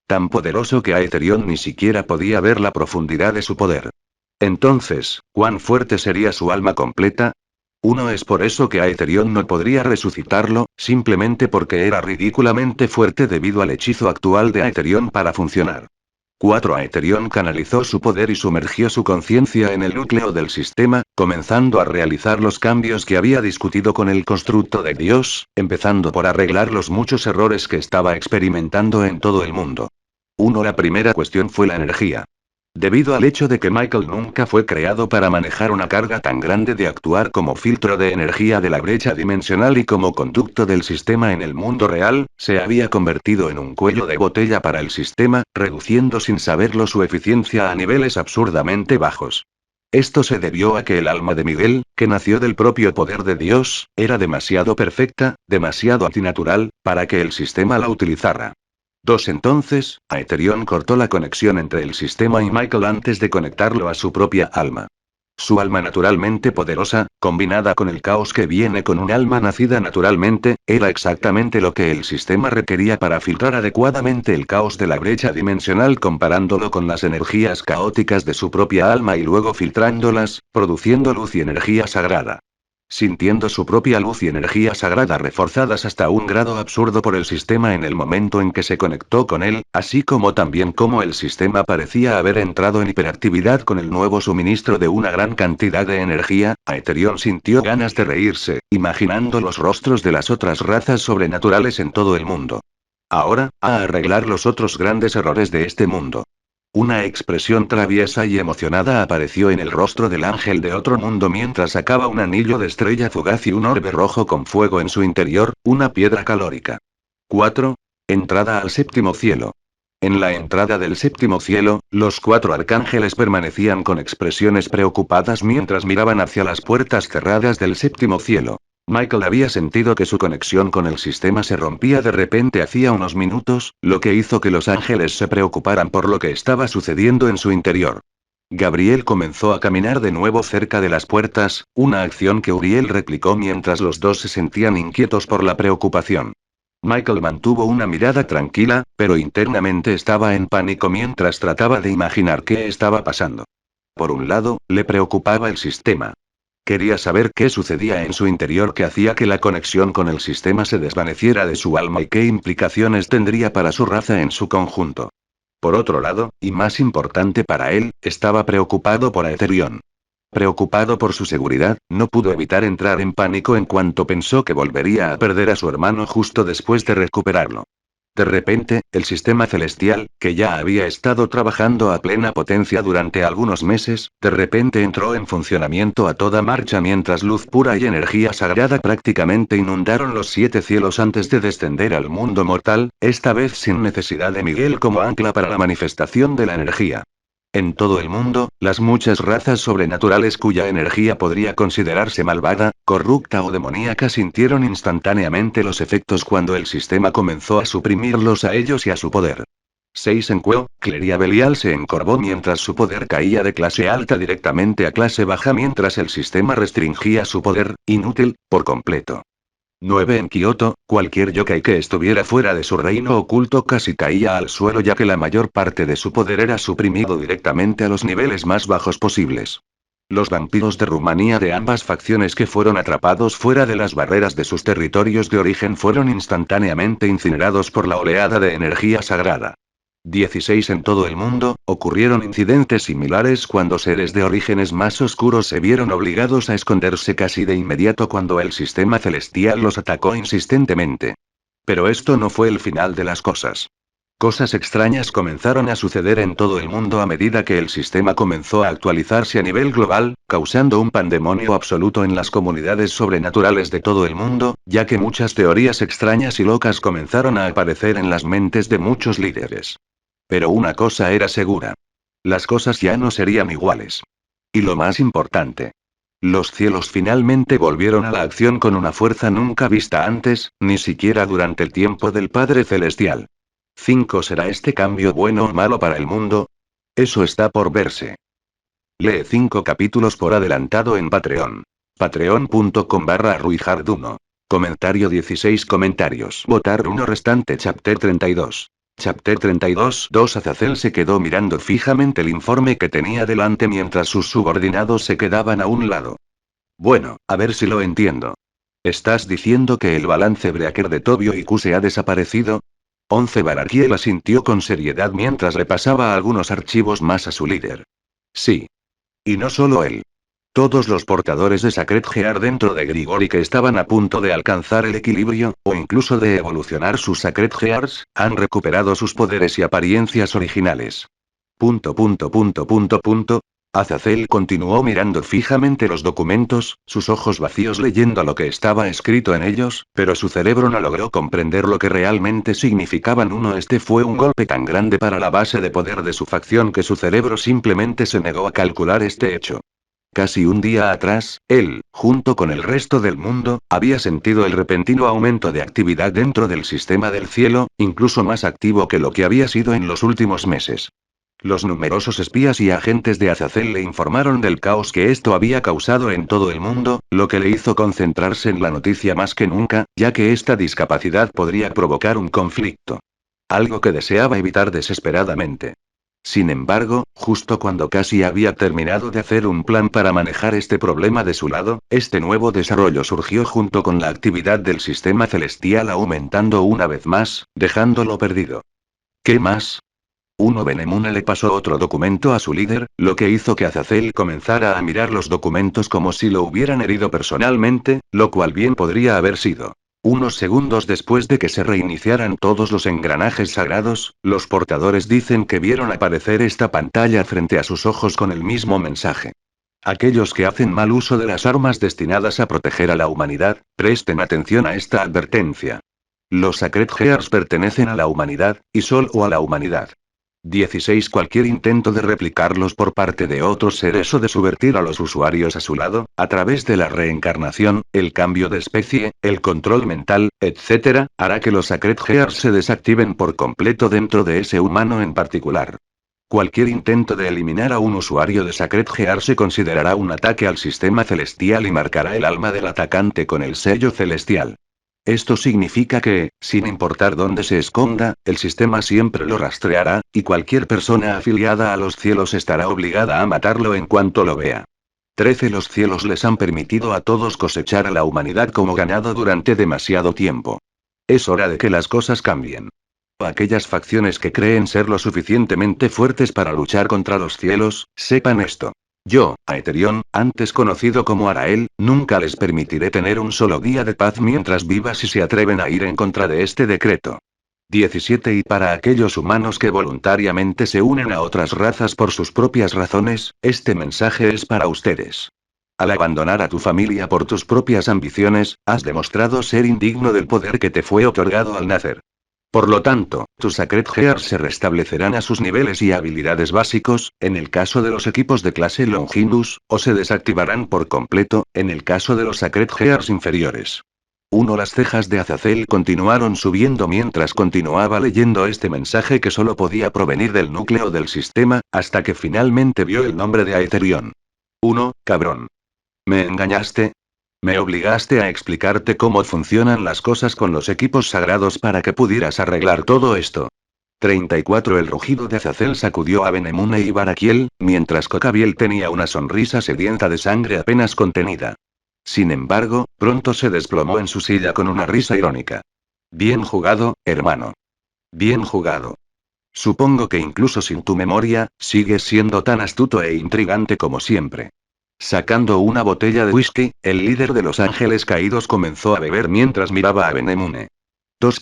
Tan poderoso que Aetherion ni siquiera podía ver la profundidad de su poder. Entonces, ¿cuán fuerte sería su alma completa? Uno es por eso que Aetherion no podría resucitarlo, simplemente porque era ridículamente fuerte debido al hechizo actual de Aetherion para funcionar. 4. Aetherion canalizó su poder y sumergió su conciencia en el núcleo del sistema, comenzando a realizar los cambios que había discutido con el constructo de Dios, empezando por arreglar los muchos errores que estaba experimentando en todo el mundo. 1. La primera cuestión fue la energía. Debido al hecho de que Michael nunca fue creado para manejar una carga tan grande de actuar como filtro de energía de la brecha dimensional y como conducto del sistema en el mundo real, se había convertido en un cuello de botella para el sistema, reduciendo sin saberlo su eficiencia a niveles absurdamente bajos. Esto se debió a que el alma de Miguel, que nació del propio poder de Dios, era demasiado perfecta, demasiado antinatural, para que el sistema la utilizara. 2. Entonces, Aetherion cortó la conexión entre el sistema y Michael antes de conectarlo a su propia alma. Su alma naturalmente poderosa, combinada con el caos que viene con un alma nacida naturalmente, era exactamente lo que el sistema requería para filtrar adecuadamente el caos de la brecha dimensional comparándolo con las energías caóticas de su propia alma y luego filtrándolas, produciendo luz y energía sagrada. Sintiendo su propia luz y energía sagrada reforzadas hasta un grado absurdo por el sistema en el momento en que se conectó con él, así como también como el sistema parecía haber entrado en hiperactividad con el nuevo suministro de una gran cantidad de energía, Aetherion sintió ganas de reírse, imaginando los rostros de las otras razas sobrenaturales en todo el mundo. Ahora, a arreglar los otros grandes errores de este mundo. Una expresión traviesa y emocionada apareció en el rostro del ángel de otro mundo mientras sacaba un anillo de estrella fugaz y un orbe rojo con fuego en su interior, una piedra calórica. 4. Entrada al séptimo cielo. En la entrada del séptimo cielo, los 4 arcángeles permanecían con expresiones preocupadas mientras miraban hacia las puertas cerradas del séptimo cielo. Michael había sentido que su conexión con el sistema se rompía de repente hacía unos minutos, lo que hizo que los ángeles se preocuparan por lo que estaba sucediendo en su interior. Gabriel comenzó a caminar de nuevo cerca de las puertas, una acción que Uriel replicó mientras los dos se sentían inquietos por la preocupación. Michael mantuvo una mirada tranquila, pero internamente estaba en pánico mientras trataba de imaginar qué estaba pasando. Por un lado, le preocupaba el sistema. Quería saber qué sucedía en su interior que hacía que la conexión con el sistema se desvaneciera de su alma y qué implicaciones tendría para su raza en su conjunto. Por otro lado, y más importante para él, estaba preocupado por Aetherion. Preocupado por su seguridad, no pudo evitar entrar en pánico en cuanto pensó que volvería a perder a su hermano justo después de recuperarlo. De repente, el sistema celestial, que ya había estado trabajando a plena potencia durante algunos meses, de repente entró en funcionamiento a toda marcha mientras luz pura y energía sagrada prácticamente inundaron los 7 cielos antes de descender al mundo mortal, esta vez sin necesidad de Miguel como ancla para la manifestación de la energía. En todo el mundo, las muchas razas sobrenaturales cuya energía podría considerarse malvada, corrupta o demoníaca sintieron instantáneamente los efectos cuando el sistema comenzó a suprimirlos a ellos y a su poder. Seisenkuo, Cleria Belial se encorvó mientras su poder caía de clase alta directamente a clase baja mientras el sistema restringía su poder, inútil, por completo. 9 En Kioto, cualquier yokai que estuviera fuera de su reino oculto casi caía al suelo ya que la mayor parte de su poder era suprimido directamente a los niveles más bajos posibles. Los vampiros de Rumanía de ambas facciones que fueron atrapados fuera de las barreras de sus territorios de origen fueron instantáneamente incinerados por la oleada de energía sagrada. 16 En todo el mundo, ocurrieron incidentes similares cuando seres de orígenes más oscuros se vieron obligados a esconderse casi de inmediato cuando el sistema celestial los atacó insistentemente. Pero esto no fue el final de las cosas. Cosas extrañas comenzaron a suceder en todo el mundo a medida que el sistema comenzó a actualizarse a nivel global, causando un pandemonio absoluto en las comunidades sobrenaturales de todo el mundo, ya que muchas teorías extrañas y locas comenzaron a aparecer en las mentes de muchos líderes. Pero una cosa era segura. Las cosas ya no serían iguales. Y lo más importante. Los cielos finalmente volvieron a la acción con una fuerza nunca vista antes, ni siquiera durante el tiempo del Padre Celestial. 5 ¿Será este cambio bueno o malo para el mundo? Eso está por verse. Lee 5 capítulos por adelantado en Patreon. Patreon.com/ruijard1. Comentario 16 comentarios. Votar 1 restante Chapter 32. Chapter 32. 2 Azazel se quedó mirando fijamente el informe que tenía delante mientras sus subordinados se quedaban a un lado. Bueno, a ver si lo entiendo. ¿Estás diciendo que el balance Breaker de Tobio y Q se ha desaparecido? 11 Barakiel asintió con seriedad mientras le pasaba algunos archivos más a su líder. Sí. Y no solo él. Todos los portadores de Sacred Gear dentro de Grigori que estaban a punto de alcanzar el equilibrio, o incluso de evolucionar sus Sacred Gears, han recuperado sus poderes y apariencias originales. Azazel continuó mirando fijamente los documentos, sus ojos vacíos leyendo lo que estaba escrito en ellos, pero su cerebro no logró comprender lo que realmente significaban. Este fue un golpe tan grande para la base de poder de su facción que su cerebro simplemente se negó a calcular este hecho. Casi un día atrás, él, junto con el resto del mundo, había sentido el repentino aumento de actividad dentro del sistema del cielo, incluso más activo que lo que había sido en los últimos meses. Los numerosos espías y agentes de Azazel le informaron del caos que esto había causado en todo el mundo, lo que le hizo concentrarse en la noticia más que nunca, ya que esta discapacidad podría provocar un conflicto. Algo que deseaba evitar desesperadamente. Sin embargo, justo cuando casi había terminado de hacer un plan para manejar este problema de su lado, este nuevo desarrollo surgió junto con la actividad del sistema celestial aumentando una vez más, dejándolo perdido. ¿Qué más? Benemune le pasó otro documento a su líder, lo que hizo que Azazel comenzara a mirar los documentos como si lo hubieran herido personalmente, lo cual bien podría haber sido. Unos segundos después de que se reiniciaran todos los engranajes sagrados, los portadores dicen que vieron aparecer esta pantalla frente a sus ojos con el mismo mensaje. Aquellos que hacen mal uso de las armas destinadas a proteger a la humanidad, presten atención a esta advertencia. Los Sacred Gears pertenecen a la humanidad, y solo a la humanidad. 16 Cualquier intento de replicarlos por parte de otros seres o de subvertir a los usuarios a su lado, a través de la reencarnación, el cambio de especie, el control mental, etc., hará que los Sacred Gears se desactiven por completo dentro de ese humano en particular. Cualquier intento de eliminar a un usuario de Sacred Gear se considerará un ataque al sistema celestial y marcará el alma del atacante con el sello celestial. Esto significa que, sin importar dónde se esconda, el sistema siempre lo rastreará, y cualquier persona afiliada a los cielos estará obligada a matarlo en cuanto lo vea. 13 Los cielos les han permitido a todos cosechar a la humanidad como ganado durante demasiado tiempo. Es hora de que las cosas cambien. Aquellas facciones que creen ser lo suficientemente fuertes para luchar contra los cielos, sepan esto. Yo, Aetherion, antes conocido como Arael, nunca les permitiré tener un solo día de paz mientras viva si se atreven a ir en contra de este decreto. 17 Y para aquellos humanos que voluntariamente se unen a otras razas por sus propias razones, este mensaje es para ustedes. Al abandonar a tu familia por tus propias ambiciones, has demostrado ser indigno del poder que te fue otorgado al nacer. Por lo tanto, tus Sacred Gears se restablecerán a sus niveles y habilidades básicos, en el caso de los equipos de clase Longinus, o se desactivarán por completo, en el caso de los Sacred Gears inferiores. Las cejas de Azazel continuaron subiendo mientras continuaba leyendo este mensaje que solo podía provenir del núcleo del sistema, hasta que finalmente vio el nombre de Aetherion. Cabrón. ¿Me engañaste? Me obligaste a explicarte cómo funcionan las cosas con los equipos sagrados para que pudieras arreglar todo esto. 34 El rugido de Azazel sacudió a Benemune y Barakiel, mientras Cocabiel tenía una sonrisa sedienta de sangre apenas contenida. Sin embargo, pronto se desplomó en su silla con una risa irónica. Bien jugado, hermano. Bien jugado. Supongo que incluso sin tu memoria, sigues siendo tan astuto e intrigante como siempre. Sacando una botella de whisky, el líder de los ángeles caídos comenzó a beber mientras miraba a Benemune.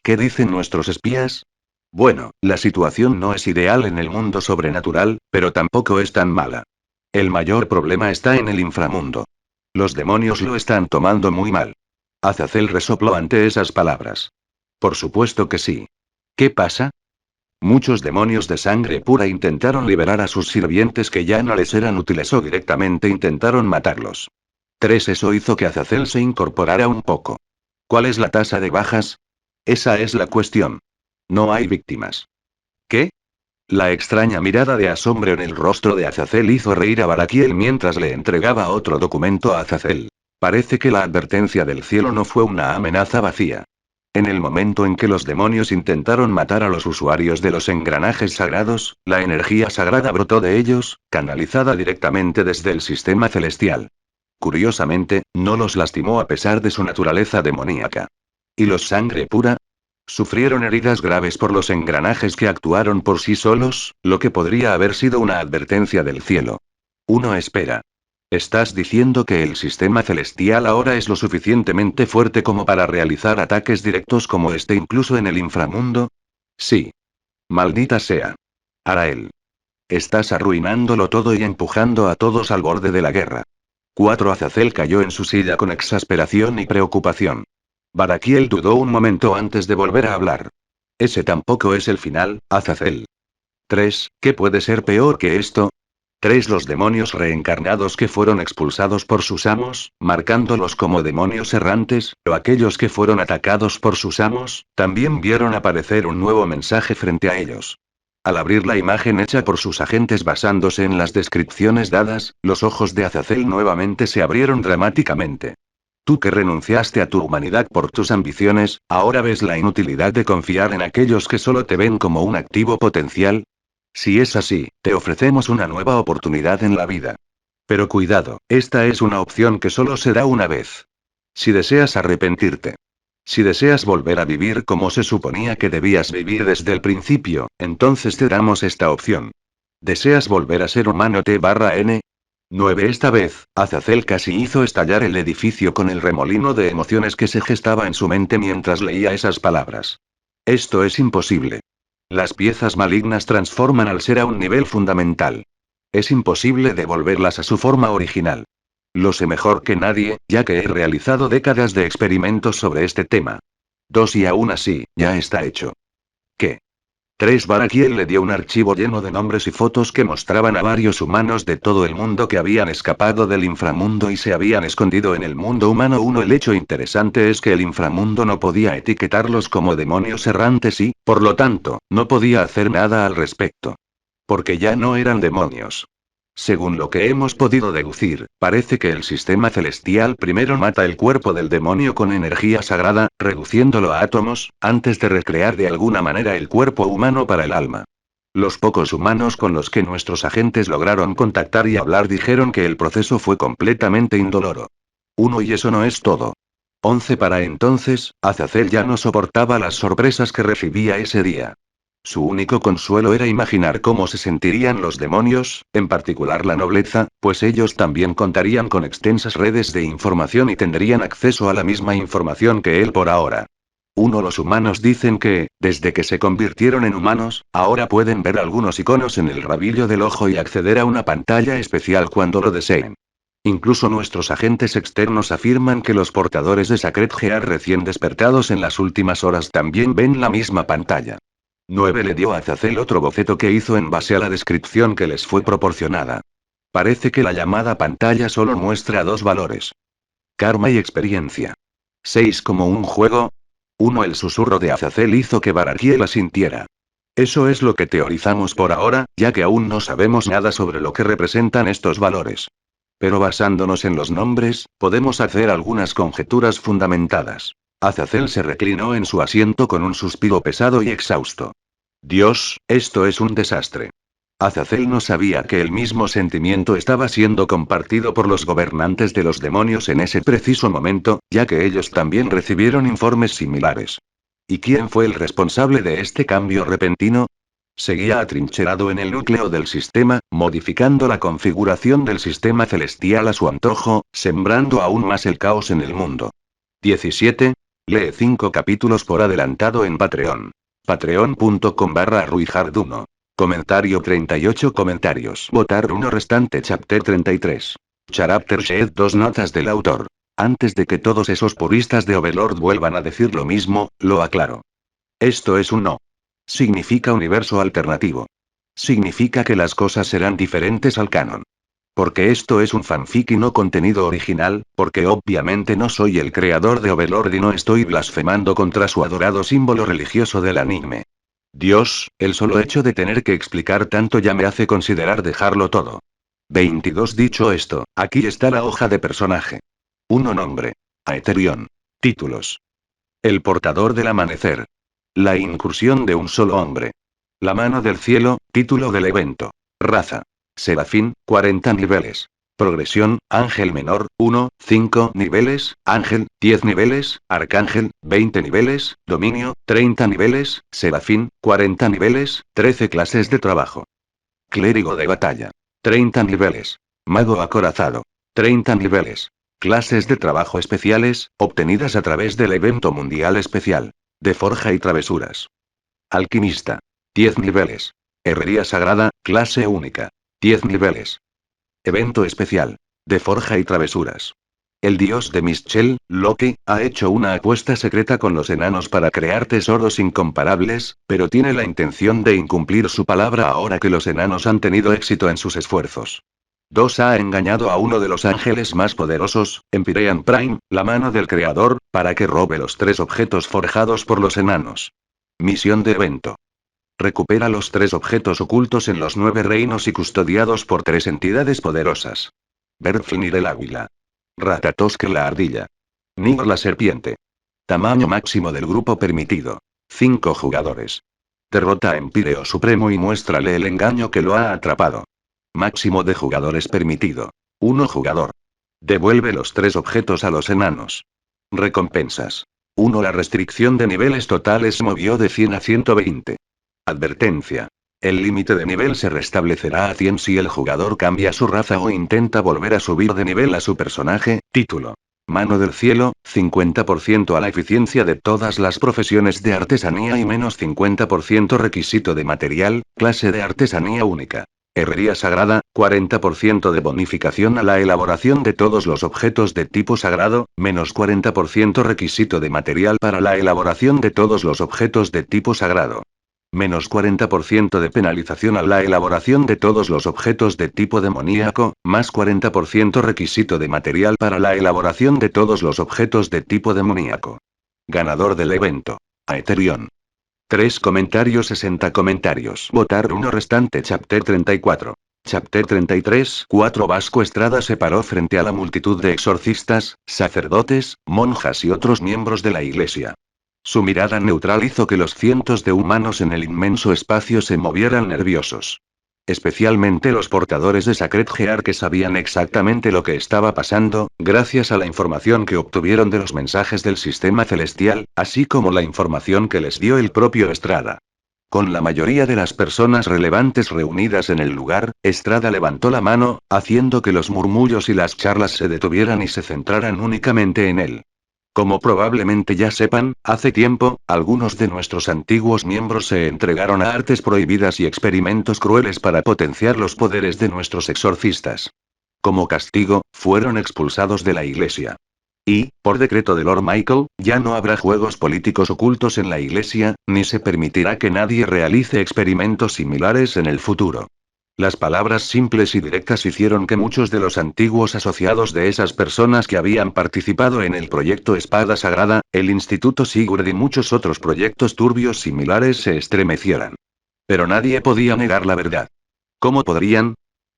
¿Qué dicen nuestros espías? Bueno, la situación no es ideal en el mundo sobrenatural, pero tampoco es tan mala. El mayor problema está en el inframundo. Los demonios lo están tomando muy mal. Azazel resopló ante esas palabras. Por supuesto que sí. ¿Qué pasa? Muchos demonios de sangre pura intentaron liberar a sus sirvientes que ya no les eran útiles o directamente intentaron matarlos. Eso hizo que Azazel se incorporara un poco. ¿Cuál es la tasa de bajas? Esa es la cuestión. No hay víctimas. ¿Qué? La extraña mirada de asombro en el rostro de Azazel hizo reír a Barakiel mientras le entregaba otro documento a Azazel. Parece que la advertencia del cielo no fue una amenaza vacía. En el momento en que los demonios intentaron matar a los usuarios de los engranajes sagrados, la energía sagrada brotó de ellos, canalizada directamente desde el sistema celestial. Curiosamente, no los lastimó a pesar de su naturaleza demoníaca. ¿Y los sangre pura? Sufrieron heridas graves por los engranajes que actuaron por sí solos, lo que podría haber sido una advertencia del cielo. Espera. ¿Estás diciendo que el sistema celestial ahora es lo suficientemente fuerte como para realizar ataques directos como este incluso en el inframundo? Sí. Maldita sea. Arael. Estás arruinándolo todo y empujando a todos al borde de la guerra. Azazel cayó en su silla con exasperación y preocupación. Barakiel dudó un momento antes de volver a hablar. Ese tampoco es el final, Azazel. ¿Qué puede ser peor que esto? Los demonios reencarnados que fueron expulsados por sus amos, marcándolos como demonios errantes, o aquellos que fueron atacados por sus amos, también vieron aparecer un nuevo mensaje frente a ellos. Al abrir la imagen hecha por sus agentes basándose en las descripciones dadas, los ojos de Azazel nuevamente se abrieron dramáticamente. Tú que renunciaste a tu humanidad por tus ambiciones, ¿ahora ves la inutilidad de confiar en aquellos que solo te ven como un activo potencial? Si es así, te ofrecemos una nueva oportunidad en la vida. Pero cuidado, esta es una opción que solo se da una vez. Si deseas arrepentirte. Si deseas volver a vivir como se suponía que debías vivir desde el principio, entonces te damos esta opción. ¿Deseas volver a ser humano T/N? Esta vez, Azazel casi hizo estallar el edificio con el remolino de emociones que se gestaba en su mente mientras leía esas palabras. Esto es imposible. Las piezas malignas transforman al ser a un nivel fundamental. Es imposible devolverlas a su forma original. Lo sé mejor que nadie, ya que he realizado décadas de experimentos sobre este tema. Y aún así, ya está hecho. ¿Qué? Barakiel le dio un archivo lleno de nombres y fotos que mostraban a varios humanos de todo el mundo que habían escapado del inframundo y se habían escondido en el mundo humano. El hecho interesante es que el inframundo no podía etiquetarlos como demonios errantes y, por lo tanto, no podía hacer nada al respecto. Porque ya no eran demonios. Según lo que hemos podido deducir, parece que el sistema celestial primero mata el cuerpo del demonio con energía sagrada, reduciéndolo a átomos, antes de recrear de alguna manera el cuerpo humano para el alma. Los pocos humanos con los que nuestros agentes lograron contactar y hablar dijeron que el proceso fue completamente indoloro. Y eso no es todo. Para entonces, Azazel ya no soportaba las sorpresas que recibía ese día. Su único consuelo era imaginar cómo se sentirían los demonios, en particular la nobleza, pues ellos también contarían con extensas redes de información y tendrían acceso a la misma información que él por ahora. Los humanos dicen que, desde que se convirtieron en humanos, ahora pueden ver algunos iconos en el rabillo del ojo y acceder a una pantalla especial cuando lo deseen. Incluso nuestros agentes externos afirman que los portadores de Sacred Gear recién despertados en las últimas horas también ven la misma pantalla. 9 le dio a Azazel otro boceto que hizo en base a la descripción que les fue proporcionada. Parece que la llamada pantalla solo muestra dos valores. Karma y experiencia. 6 como un juego. El susurro de Azazel hizo que Barakiel asintiera. Eso es lo que teorizamos por ahora, ya que aún no sabemos nada sobre lo que representan estos valores. Pero basándonos en los nombres, podemos hacer algunas conjeturas fundamentadas. Azazel se reclinó en su asiento con un suspiro pesado y exhausto. Dios, esto es un desastre. Azazel no sabía que el mismo sentimiento estaba siendo compartido por los gobernantes de los demonios en ese preciso momento, ya que ellos también recibieron informes similares. ¿Y quién fue el responsable de este cambio repentino? Seguía atrincherado en el núcleo del sistema, modificando la configuración del sistema celestial a su antojo, sembrando aún más el caos en el mundo. 17. Lee 5 capítulos por adelantado en Patreon. Patreon.com/ruijard1. Comentario 38 comentarios. Votar 1 restante Chapter 33. Chapter Shed 2 notas del autor. Antes de que todos esos puristas de Overlord vuelvan a decir lo mismo, lo aclaro. Esto es un no. Significa universo alternativo. Significa que las cosas serán diferentes al canon. Porque esto es un fanfic y no contenido original, porque obviamente no soy el creador de Overlord y no estoy blasfemando contra su adorado símbolo religioso del anime. Dios, el solo hecho de tener que explicar tanto ya me hace considerar dejarlo todo. 22 Dicho esto, aquí está la hoja de personaje. 1 Nombre. Aetherion. Títulos. El portador del amanecer. La incursión de un solo hombre. La mano del cielo, título del evento. Raza. Serafín, 40 niveles. Progresión, Ángel menor, 1, 5 niveles, Ángel, 10 niveles, Arcángel, 20 niveles, Dominio, 30 niveles, Serafín, 40 niveles, 13 clases de trabajo. Clérigo de batalla. 30 niveles. Mago acorazado. 30 niveles. Clases de trabajo especiales, obtenidas a través del evento mundial especial. De forja y travesuras. Alquimista. 10 niveles. Herrería sagrada, clase única. 10 niveles. Evento especial. De forja y travesuras. El dios de Mischel, Loki, ha hecho una apuesta secreta con los enanos para crear tesoros incomparables, pero tiene la intención de incumplir su palabra ahora que los enanos han tenido éxito en sus esfuerzos. 2 Ha engañado a uno de los ángeles más poderosos, Empyrean Prime, la mano del creador, para que robe los 3 objetos forjados por los enanos. Misión de evento. Recupera los 3 objetos ocultos en los 9 reinos y custodiados por 3 entidades poderosas. Bertfnir el águila. Ratatosk la ardilla. Nigr la serpiente. Tamaño máximo del grupo permitido. 5 jugadores. Derrota a Empíreo Supremo y muéstrale el engaño que lo ha atrapado. Máximo de jugadores permitido. 1 jugador. Devuelve los 3 objetos a los enanos. Recompensas. 1 La restricción de niveles totales se movió de 100 a 120. Advertencia. El límite de nivel se restablecerá a 100 si el jugador cambia su raza o intenta volver a subir de nivel a su personaje. Título. Mano del cielo, 50% a la eficiencia de todas las profesiones de artesanía y menos 50% requisito de material, clase de artesanía única. Herrería sagrada, 40% de bonificación a la elaboración de todos los objetos de tipo sagrado, menos 40% requisito de material para la elaboración de todos los objetos de tipo sagrado. Menos 40% de penalización a la elaboración de todos los objetos de tipo demoníaco, más 40% requisito de material para la elaboración de todos los objetos de tipo demoníaco. Ganador del evento. Aetherion. 3 comentarios 60 comentarios. Votar 1 restante Chapter 34. Chapter 33. 4 Vasco Estrada se paró frente a la multitud de exorcistas, sacerdotes, monjas y otros miembros de la iglesia. Su mirada neutral hizo que los cientos de humanos en el inmenso espacio se movieran nerviosos. Especialmente los portadores de Sacred Gear que sabían exactamente lo que estaba pasando, gracias a la información que obtuvieron de los mensajes del sistema celestial, así como la información que les dio el propio Estrada. Con la mayoría de las personas relevantes reunidas en el lugar, Estrada levantó la mano, haciendo que los murmullos y las charlas se detuvieran y se centraran únicamente en él. Como probablemente ya sepan, hace tiempo, algunos de nuestros antiguos miembros se entregaron a artes prohibidas y experimentos crueles para potenciar los poderes de nuestros exorcistas. Como castigo, fueron expulsados de la iglesia. Y, por decreto de Lord Michael, ya no habrá juegos políticos ocultos en la iglesia, ni se permitirá que nadie realice experimentos similares en el futuro. Las palabras simples y directas hicieron que muchos de los antiguos asociados de esas personas que habían participado en el proyecto Espada Sagrada, el Instituto Sigurd y muchos otros proyectos turbios similares se estremecieran. Pero nadie podía negar la verdad. ¿Cómo podrían?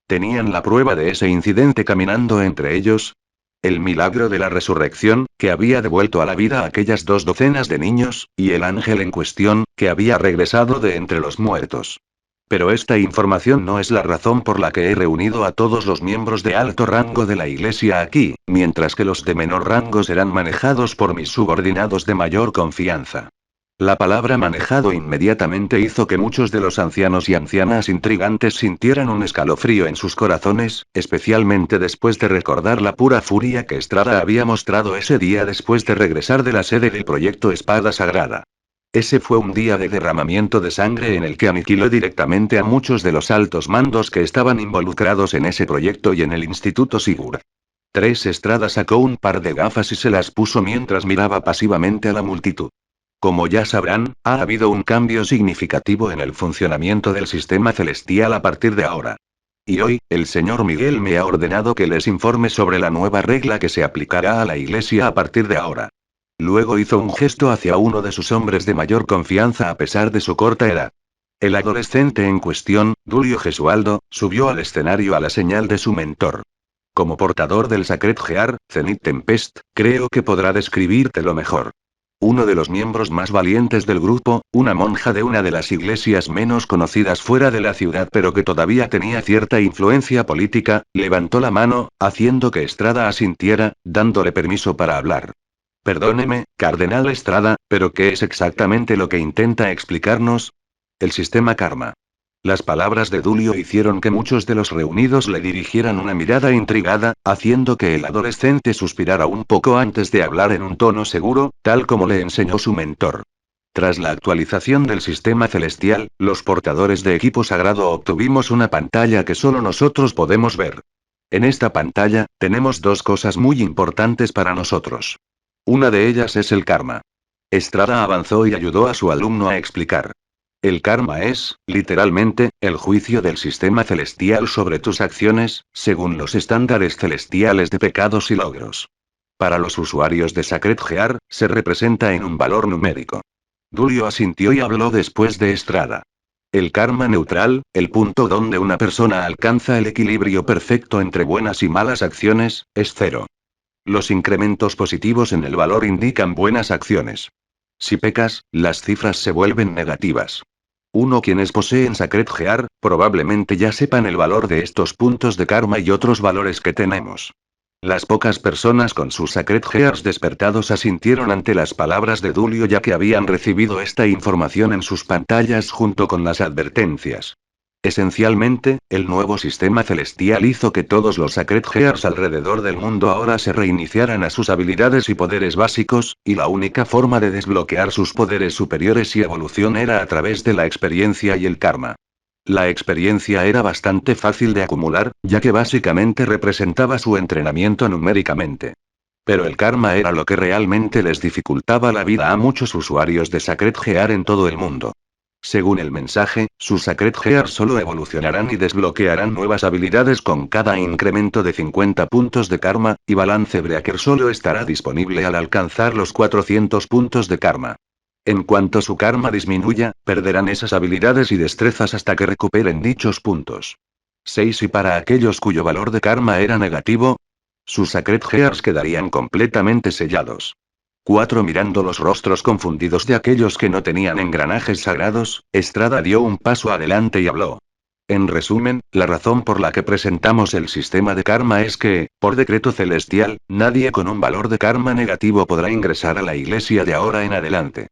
¿Tenían la prueba de ese incidente caminando entre ellos? El milagro de la resurrección, que había devuelto a la vida a aquellas 2 docenas de niños, y el ángel en cuestión, que había regresado de entre los muertos. Pero esta información no es la razón por la que he reunido a todos los miembros de alto rango de la Iglesia aquí, mientras que los de menor rango serán manejados por mis subordinados de mayor confianza. La palabra manejado inmediatamente hizo que muchos de los ancianos y ancianas intrigantes sintieran un escalofrío en sus corazones, especialmente después de recordar la pura furia que Estrada había mostrado ese día después de regresar de la sede del proyecto Espada Sagrada. Ese fue un día de derramamiento de sangre en el que aniquiló directamente a muchos de los altos mandos que estaban involucrados en ese proyecto y en el Instituto Sigurd. Estrada sacó un par de gafas y se las puso mientras miraba pasivamente a la multitud. Como ya sabrán, ha habido un cambio significativo en el funcionamiento del sistema celestial a partir de ahora. Y hoy, el señor Miguel me ha ordenado que les informe sobre la nueva regla que se aplicará a la iglesia a partir de ahora. Luego hizo un gesto hacia uno de sus hombres de mayor confianza a pesar de su corta edad. El adolescente en cuestión, Dulio Gesualdo, subió al escenario a la señal de su mentor. Como portador del Sacred Gear, Zenith Tempest, creo que podrá describírtelo mejor. Uno de los miembros más valientes del grupo, una monja de una de las iglesias menos conocidas fuera de la ciudad pero que todavía tenía cierta influencia política, levantó la mano, haciendo que Estrada asintiera, dándole permiso para hablar. Perdóneme, Cardenal Estrada, pero ¿qué es exactamente lo que intenta explicarnos? El sistema Karma. Las palabras de Dulio hicieron que muchos de los reunidos le dirigieran una mirada intrigada, haciendo que el adolescente suspirara un poco antes de hablar en un tono seguro, tal como le enseñó su mentor. Tras la actualización del sistema celestial, los portadores de equipo sagrado obtuvimos una pantalla que solo nosotros podemos ver. En esta pantalla, tenemos 2 cosas muy importantes para nosotros. Una de ellas es el karma. Estrada avanzó y ayudó a su alumno a explicar. El karma es, literalmente, el juicio del sistema celestial sobre tus acciones, según los estándares celestiales de pecados y logros. Para los usuarios de Sacred Gear, se representa en un valor numérico. Dulio asintió y habló después de Estrada. El karma neutral, el punto donde una persona alcanza el equilibrio perfecto entre buenas y malas acciones, es 0. Los incrementos positivos en el valor indican buenas acciones. Si pecas, las cifras se vuelven negativas. Quienes poseen Sacred Gear, probablemente ya sepan el valor de estos puntos de karma y otros valores que tenemos. Las pocas personas con sus Sacred Gears despertados asintieron ante las palabras de Dulio ya que habían recibido esta información en sus pantallas junto con las advertencias. Esencialmente, el nuevo sistema celestial hizo que todos los Sacred Gears alrededor del mundo ahora se reiniciaran a sus habilidades y poderes básicos, y la única forma de desbloquear sus poderes superiores y evolución era a través de la experiencia y el karma. La experiencia era bastante fácil de acumular, ya que básicamente representaba su entrenamiento numéricamente. Pero el karma era lo que realmente les dificultaba la vida a muchos usuarios de Sacred Gear en todo el mundo. Según el mensaje, sus Sacred Gear solo evolucionarán y desbloquearán nuevas habilidades con cada incremento de 50 puntos de karma, y Balance Breaker solo estará disponible al alcanzar los 400 puntos de karma. En cuanto su karma disminuya, perderán esas habilidades y destrezas hasta que recuperen dichos puntos. 6 Y para aquellos cuyo valor de karma era negativo, sus Sacred Gears quedarían completamente sellados. 4 Mirando los rostros confundidos de aquellos que no tenían engranajes sagrados, Estrada dio un paso adelante y habló. En resumen, la razón por la que presentamos el sistema de karma es que, por decreto celestial, nadie con un valor de karma negativo podrá ingresar a la iglesia de ahora en adelante.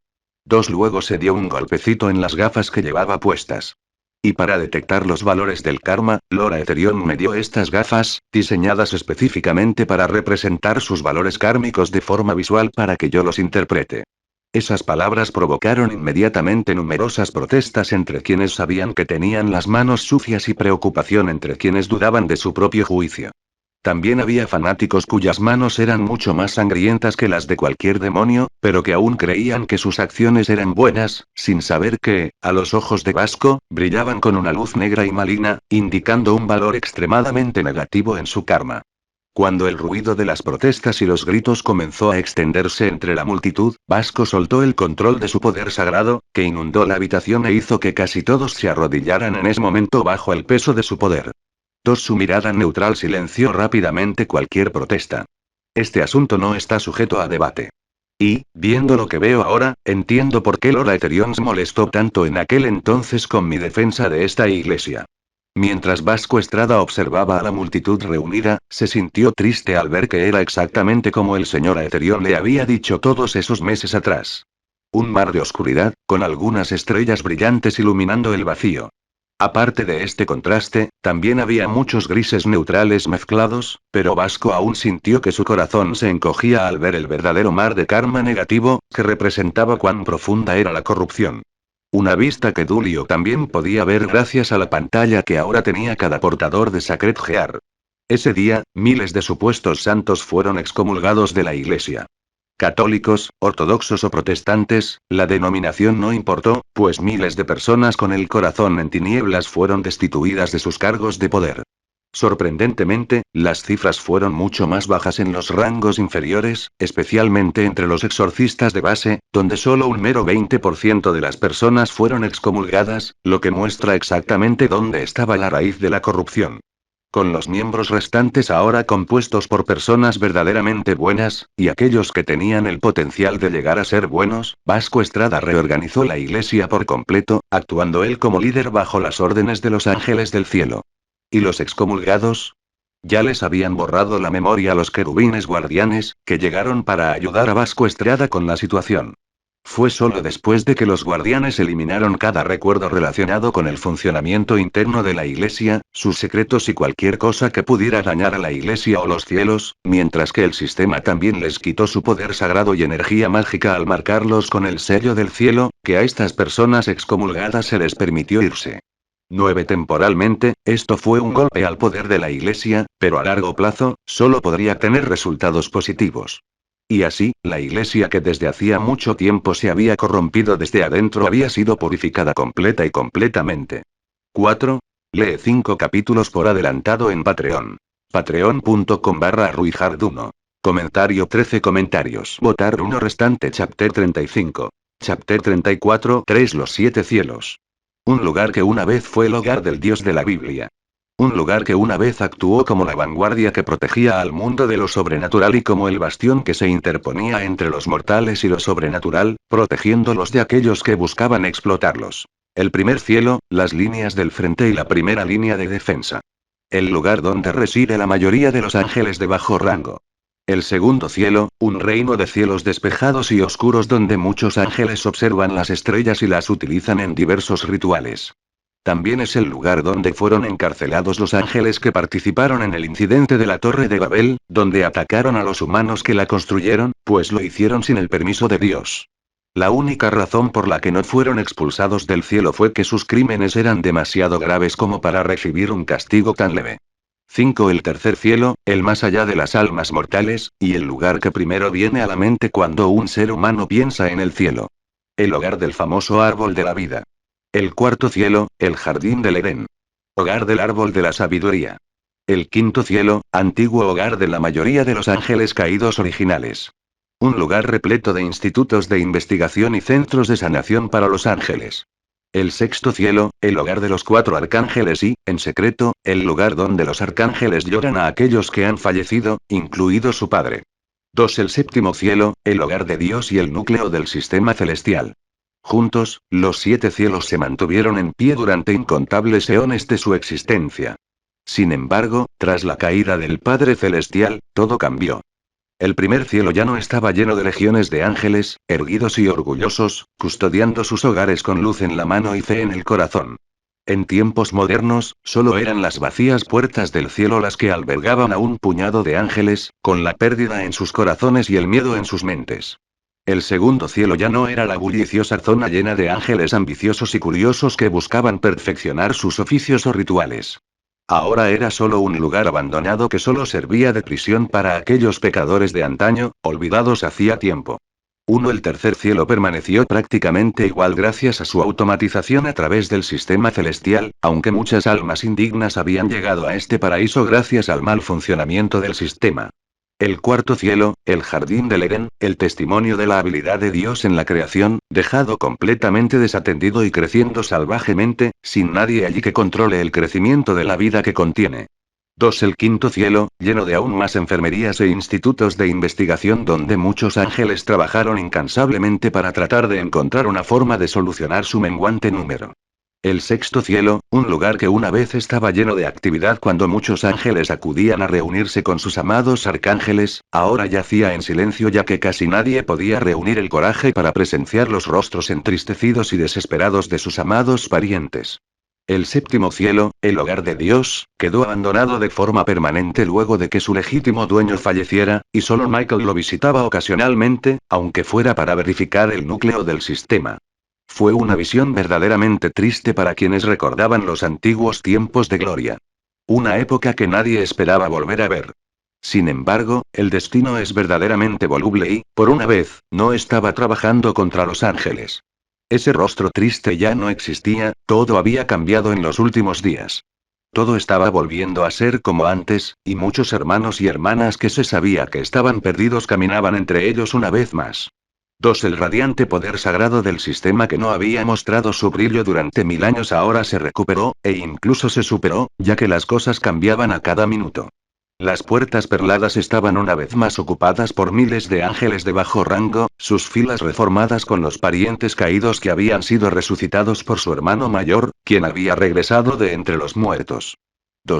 Luego se dio un golpecito en las gafas que llevaba puestas. Y para detectar los valores del karma, Lora Eterion me dio estas gafas, diseñadas específicamente para representar sus valores kármicos de forma visual para que yo los interprete. Esas palabras provocaron inmediatamente numerosas protestas entre quienes sabían que tenían las manos sucias y preocupación entre quienes dudaban de su propio juicio. También había fanáticos cuyas manos eran mucho más sangrientas que las de cualquier demonio, pero que aún creían que sus acciones eran buenas, sin saber que, a los ojos de Vasco, brillaban con una luz negra y maligna, indicando un valor extremadamente negativo en su karma. Cuando el ruido de las protestas y los gritos comenzó a extenderse entre la multitud, Vasco soltó el control de su poder sagrado, que inundó la habitación e hizo que casi todos se arrodillaran en ese momento bajo el peso de su poder. Su mirada neutral silenció rápidamente cualquier protesta. Este asunto no está sujeto a debate. Y, viendo lo que veo ahora, entiendo por qué Lora Eterion se molestó tanto en aquel entonces con mi defensa de esta iglesia. Mientras Vasco Estrada observaba a la multitud reunida, se sintió triste al ver que era exactamente como el señor Eterion le había dicho todos esos meses atrás. Un mar de oscuridad, con algunas estrellas brillantes iluminando el vacío. Aparte de este contraste, también había muchos grises neutrales mezclados, pero Vasco aún sintió que su corazón se encogía al ver el verdadero mar de karma negativo, que representaba cuán profunda era la corrupción. Una vista que Dulio también podía ver gracias a la pantalla que ahora tenía cada portador de Sacred Gear. Ese día, miles de supuestos santos fueron excomulgados de la iglesia. Católicos, ortodoxos o protestantes, la denominación no importó, pues miles de personas con el corazón en tinieblas fueron destituidas de sus cargos de poder. Sorprendentemente, las cifras fueron mucho más bajas en los rangos inferiores, especialmente entre los exorcistas de base, donde solo un mero 20% de las personas fueron excomulgadas, lo que muestra exactamente dónde estaba la raíz de la corrupción. Con los miembros restantes ahora compuestos por personas verdaderamente buenas, y aquellos que tenían el potencial de llegar a ser buenos, Vasco Estrada reorganizó la iglesia por completo, actuando él como líder bajo las órdenes de los ángeles del cielo. ¿Y los excomulgados? Ya les habían borrado la memoria los querubines guardianes, que llegaron para ayudar a Vasco Estrada con la situación. Fue solo después de que los guardianes eliminaron cada recuerdo relacionado con el funcionamiento interno de la iglesia, sus secretos y cualquier cosa que pudiera dañar a la iglesia o los cielos, mientras que el sistema también les quitó su poder sagrado y energía mágica al marcarlos con el sello del cielo, que a estas personas excomulgadas se les permitió irse. 9. Temporalmente, esto fue un golpe al poder de la iglesia, pero a largo plazo, solo podría tener resultados positivos. Y así, la iglesia que desde hacía mucho tiempo se había corrompido desde adentro había sido purificada completa y completamente. 4. Lee 5 capítulos por adelantado en Patreon. Patreon.com/ruijarduno. Comentario 13 comentarios. Votar 1 restante. Chapter 35. Chapter 34. 3 Los 7 cielos. Un lugar que una vez fue el hogar del Dios de la Biblia. Un lugar que una vez actuó como la vanguardia que protegía al mundo de lo sobrenatural y como el bastión que se interponía entre los mortales y lo sobrenatural, protegiéndolos de aquellos que buscaban explotarlos. El primer cielo, las líneas del frente y la primera línea de defensa. El lugar donde reside la mayoría de los ángeles de bajo rango. El segundo cielo, un reino de cielos despejados y oscuros donde muchos ángeles observan las estrellas y las utilizan en diversos rituales. También es el lugar donde fueron encarcelados los ángeles que participaron en el incidente de la Torre de Babel, donde atacaron a los humanos que la construyeron, pues lo hicieron sin el permiso de Dios. La única razón por la que no fueron expulsados del cielo fue que sus crímenes eran demasiado graves como para recibir un castigo tan leve. 5. El tercer cielo, el más allá de las almas mortales, y el lugar que primero viene a la mente cuando un ser humano piensa en el cielo. El hogar del famoso árbol de la vida. El cuarto cielo, el jardín del Edén. Hogar del árbol de la sabiduría. El quinto cielo, antiguo hogar de la mayoría de los ángeles caídos originales. Un lugar repleto de institutos de investigación y centros de sanación para los ángeles. El sexto cielo, el hogar de los 4 arcángeles y, en secreto, el lugar donde los arcángeles lloran a aquellos que han fallecido, incluido su padre. 2. El séptimo cielo, el hogar de Dios y el núcleo del sistema celestial. Juntos, los 7 cielos se mantuvieron en pie durante incontables eones de su existencia. Sin embargo, tras la caída del Padre Celestial, todo cambió. El primer cielo ya no estaba lleno de legiones de ángeles, erguidos y orgullosos, custodiando sus hogares con luz en la mano y fe en el corazón. En tiempos modernos, solo eran las vacías puertas del cielo las que albergaban a un puñado de ángeles, con la pérdida en sus corazones y el miedo en sus mentes. El segundo cielo ya no era la bulliciosa zona llena de ángeles ambiciosos y curiosos que buscaban perfeccionar sus oficios o rituales. Ahora era solo un lugar abandonado que solo servía de prisión para aquellos pecadores de antaño, olvidados hacía tiempo. El tercer cielo permaneció prácticamente igual gracias a su automatización a través del sistema celestial, aunque muchas almas indignas habían llegado a este paraíso gracias al mal funcionamiento del sistema. El cuarto cielo, el jardín del Edén, el testimonio de la habilidad de Dios en la creación, dejado completamente desatendido y creciendo salvajemente, sin nadie allí que controle el crecimiento de la vida que contiene. 2. El quinto cielo, lleno de aún más enfermerías e institutos de investigación donde muchos ángeles trabajaron incansablemente para tratar de encontrar una forma de solucionar su menguante número. El sexto cielo, un lugar que una vez estaba lleno de actividad cuando muchos ángeles acudían a reunirse con sus amados arcángeles, ahora yacía en silencio ya que casi nadie podía reunir el coraje para presenciar los rostros entristecidos y desesperados de sus amados parientes. El séptimo cielo, el hogar de Dios, quedó abandonado de forma permanente luego de que su legítimo dueño falleciera, y solo Michael lo visitaba ocasionalmente, aunque fuera para verificar el núcleo del sistema. Fue una visión verdaderamente triste para quienes recordaban los antiguos tiempos de gloria. Una época que nadie esperaba volver a ver. Sin embargo, el destino es verdaderamente voluble y, por una vez, no estaba trabajando contra los ángeles. Ese rostro triste ya no existía, todo había cambiado en los últimos días. Todo estaba volviendo a ser como antes, y muchos hermanos y hermanas que se sabía que estaban perdidos caminaban entre ellos una vez más. 2. El radiante poder sagrado del sistema que no había mostrado su brillo durante 1000 años ahora se recuperó, e incluso se superó, ya que las cosas cambiaban a cada minuto. Las puertas perladas estaban una vez más ocupadas por miles de ángeles de bajo rango, sus filas reformadas con los parientes caídos que habían sido resucitados por su hermano mayor, quien había regresado de entre los muertos.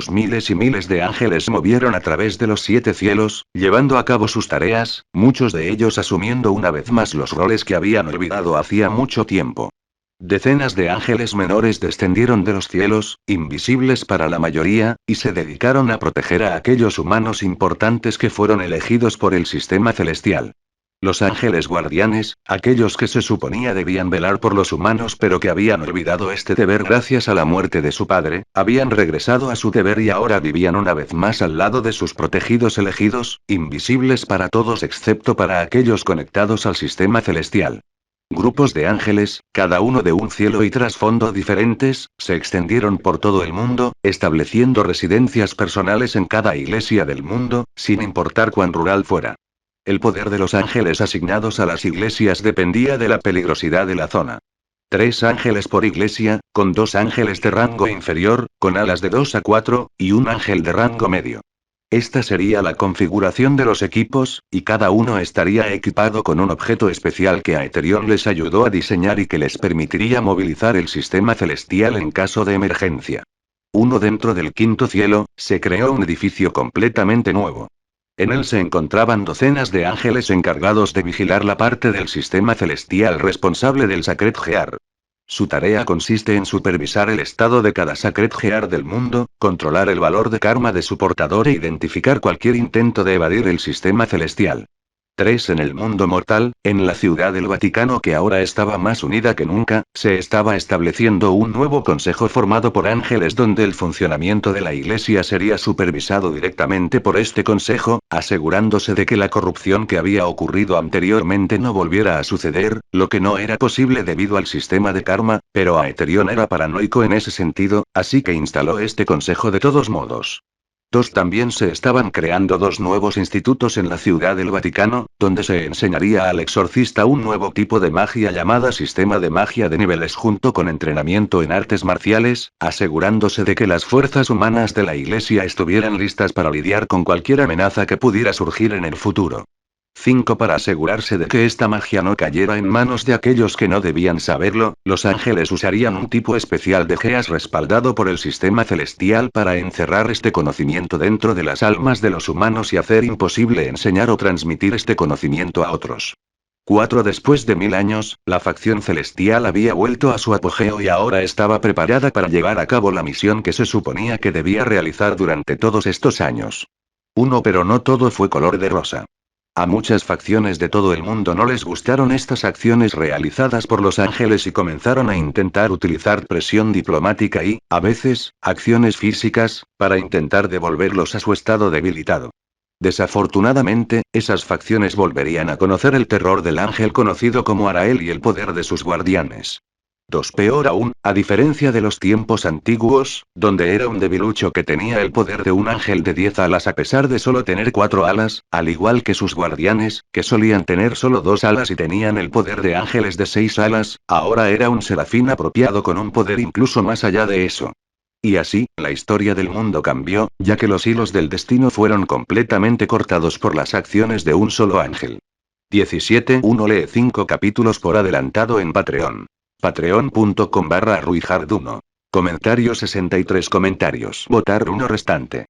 Miles y miles de ángeles movieron a través de los 7 cielos, llevando a cabo sus tareas, muchos de ellos asumiendo una vez más los roles que habían olvidado hacía mucho tiempo. Decenas de ángeles menores descendieron de los cielos, invisibles para la mayoría, y se dedicaron a proteger a aquellos humanos importantes que fueron elegidos por el sistema celestial. Los ángeles guardianes, aquellos que se suponía debían velar por los humanos pero que habían olvidado este deber gracias a la muerte de su padre, habían regresado a su deber y ahora vivían una vez más al lado de sus protegidos elegidos, invisibles para todos excepto para aquellos conectados al sistema celestial. Grupos de ángeles, cada uno de un cielo y trasfondo diferentes, se extendieron por todo el mundo, estableciendo residencias personales en cada iglesia del mundo, sin importar cuán rural fuera. El poder de los ángeles asignados a las iglesias dependía de la peligrosidad de la zona. 3 ángeles por iglesia, con 2 ángeles de rango inferior, con alas de 2 a 4, y un ángel de rango medio. Esta sería la configuración de los equipos, y cada uno estaría equipado con un objeto especial que Aetherion les ayudó a diseñar y que les permitiría movilizar el sistema celestial en caso de emergencia. Dentro del quinto cielo, se creó un edificio completamente nuevo. En él se encontraban docenas de ángeles encargados de vigilar la parte del sistema celestial responsable del Sacred Gear. Su tarea consiste en supervisar el estado de cada Sacred Gear del mundo, controlar el valor de karma de su portador e identificar cualquier intento de evadir el sistema celestial. 3. En el mundo mortal, en la ciudad del Vaticano que ahora estaba más unida que nunca, se estaba estableciendo un nuevo consejo formado por ángeles donde el funcionamiento de la iglesia sería supervisado directamente por este consejo, asegurándose de que la corrupción que había ocurrido anteriormente no volviera a suceder, lo que no era posible debido al sistema de karma, pero Aetherion era paranoico en ese sentido, así que instaló este consejo de todos modos. También se estaban creando 2 nuevos institutos en la ciudad del Vaticano, donde se enseñaría al exorcista un nuevo tipo de magia llamada sistema de magia de niveles junto con entrenamiento en artes marciales, asegurándose de que las fuerzas humanas de la iglesia estuvieran listas para lidiar con cualquier amenaza que pudiera surgir en el futuro. 5. Para asegurarse de que esta magia no cayera en manos de aquellos que no debían saberlo, los ángeles usarían un tipo especial de geas respaldado por el sistema celestial para encerrar este conocimiento dentro de las almas de los humanos y hacer imposible enseñar o transmitir este conocimiento a otros. 4 Después de 1000 años, la facción celestial había vuelto a su apogeo y ahora estaba preparada para llevar a cabo la misión que se suponía que debía realizar durante todos estos años. Pero no todo fue color de rosa. A muchas facciones de todo el mundo no les gustaron estas acciones realizadas por los ángeles y comenzaron a intentar utilizar presión diplomática y, a veces, acciones físicas, para intentar devolverlos a su estado debilitado. Desafortunadamente, esas facciones volverían a conocer el terror del ángel conocido como Arael y el poder de sus guardianes. Peor aún, a diferencia de los tiempos antiguos, donde era un debilucho que tenía el poder de un ángel de 10 alas a pesar de solo tener 4 alas, al igual que sus guardianes, que solían tener solo 2 alas y tenían el poder de ángeles de 6 alas, ahora era un serafín apropiado con un poder incluso más allá de eso. Y así, la historia del mundo cambió, ya que los hilos del destino fueron completamente cortados por las acciones de un solo ángel. 17.1 Lee 5 capítulos por adelantado en Patreon. Patreon.com/ruijarduno. Comentario 63 comentarios. Votar 1 restante.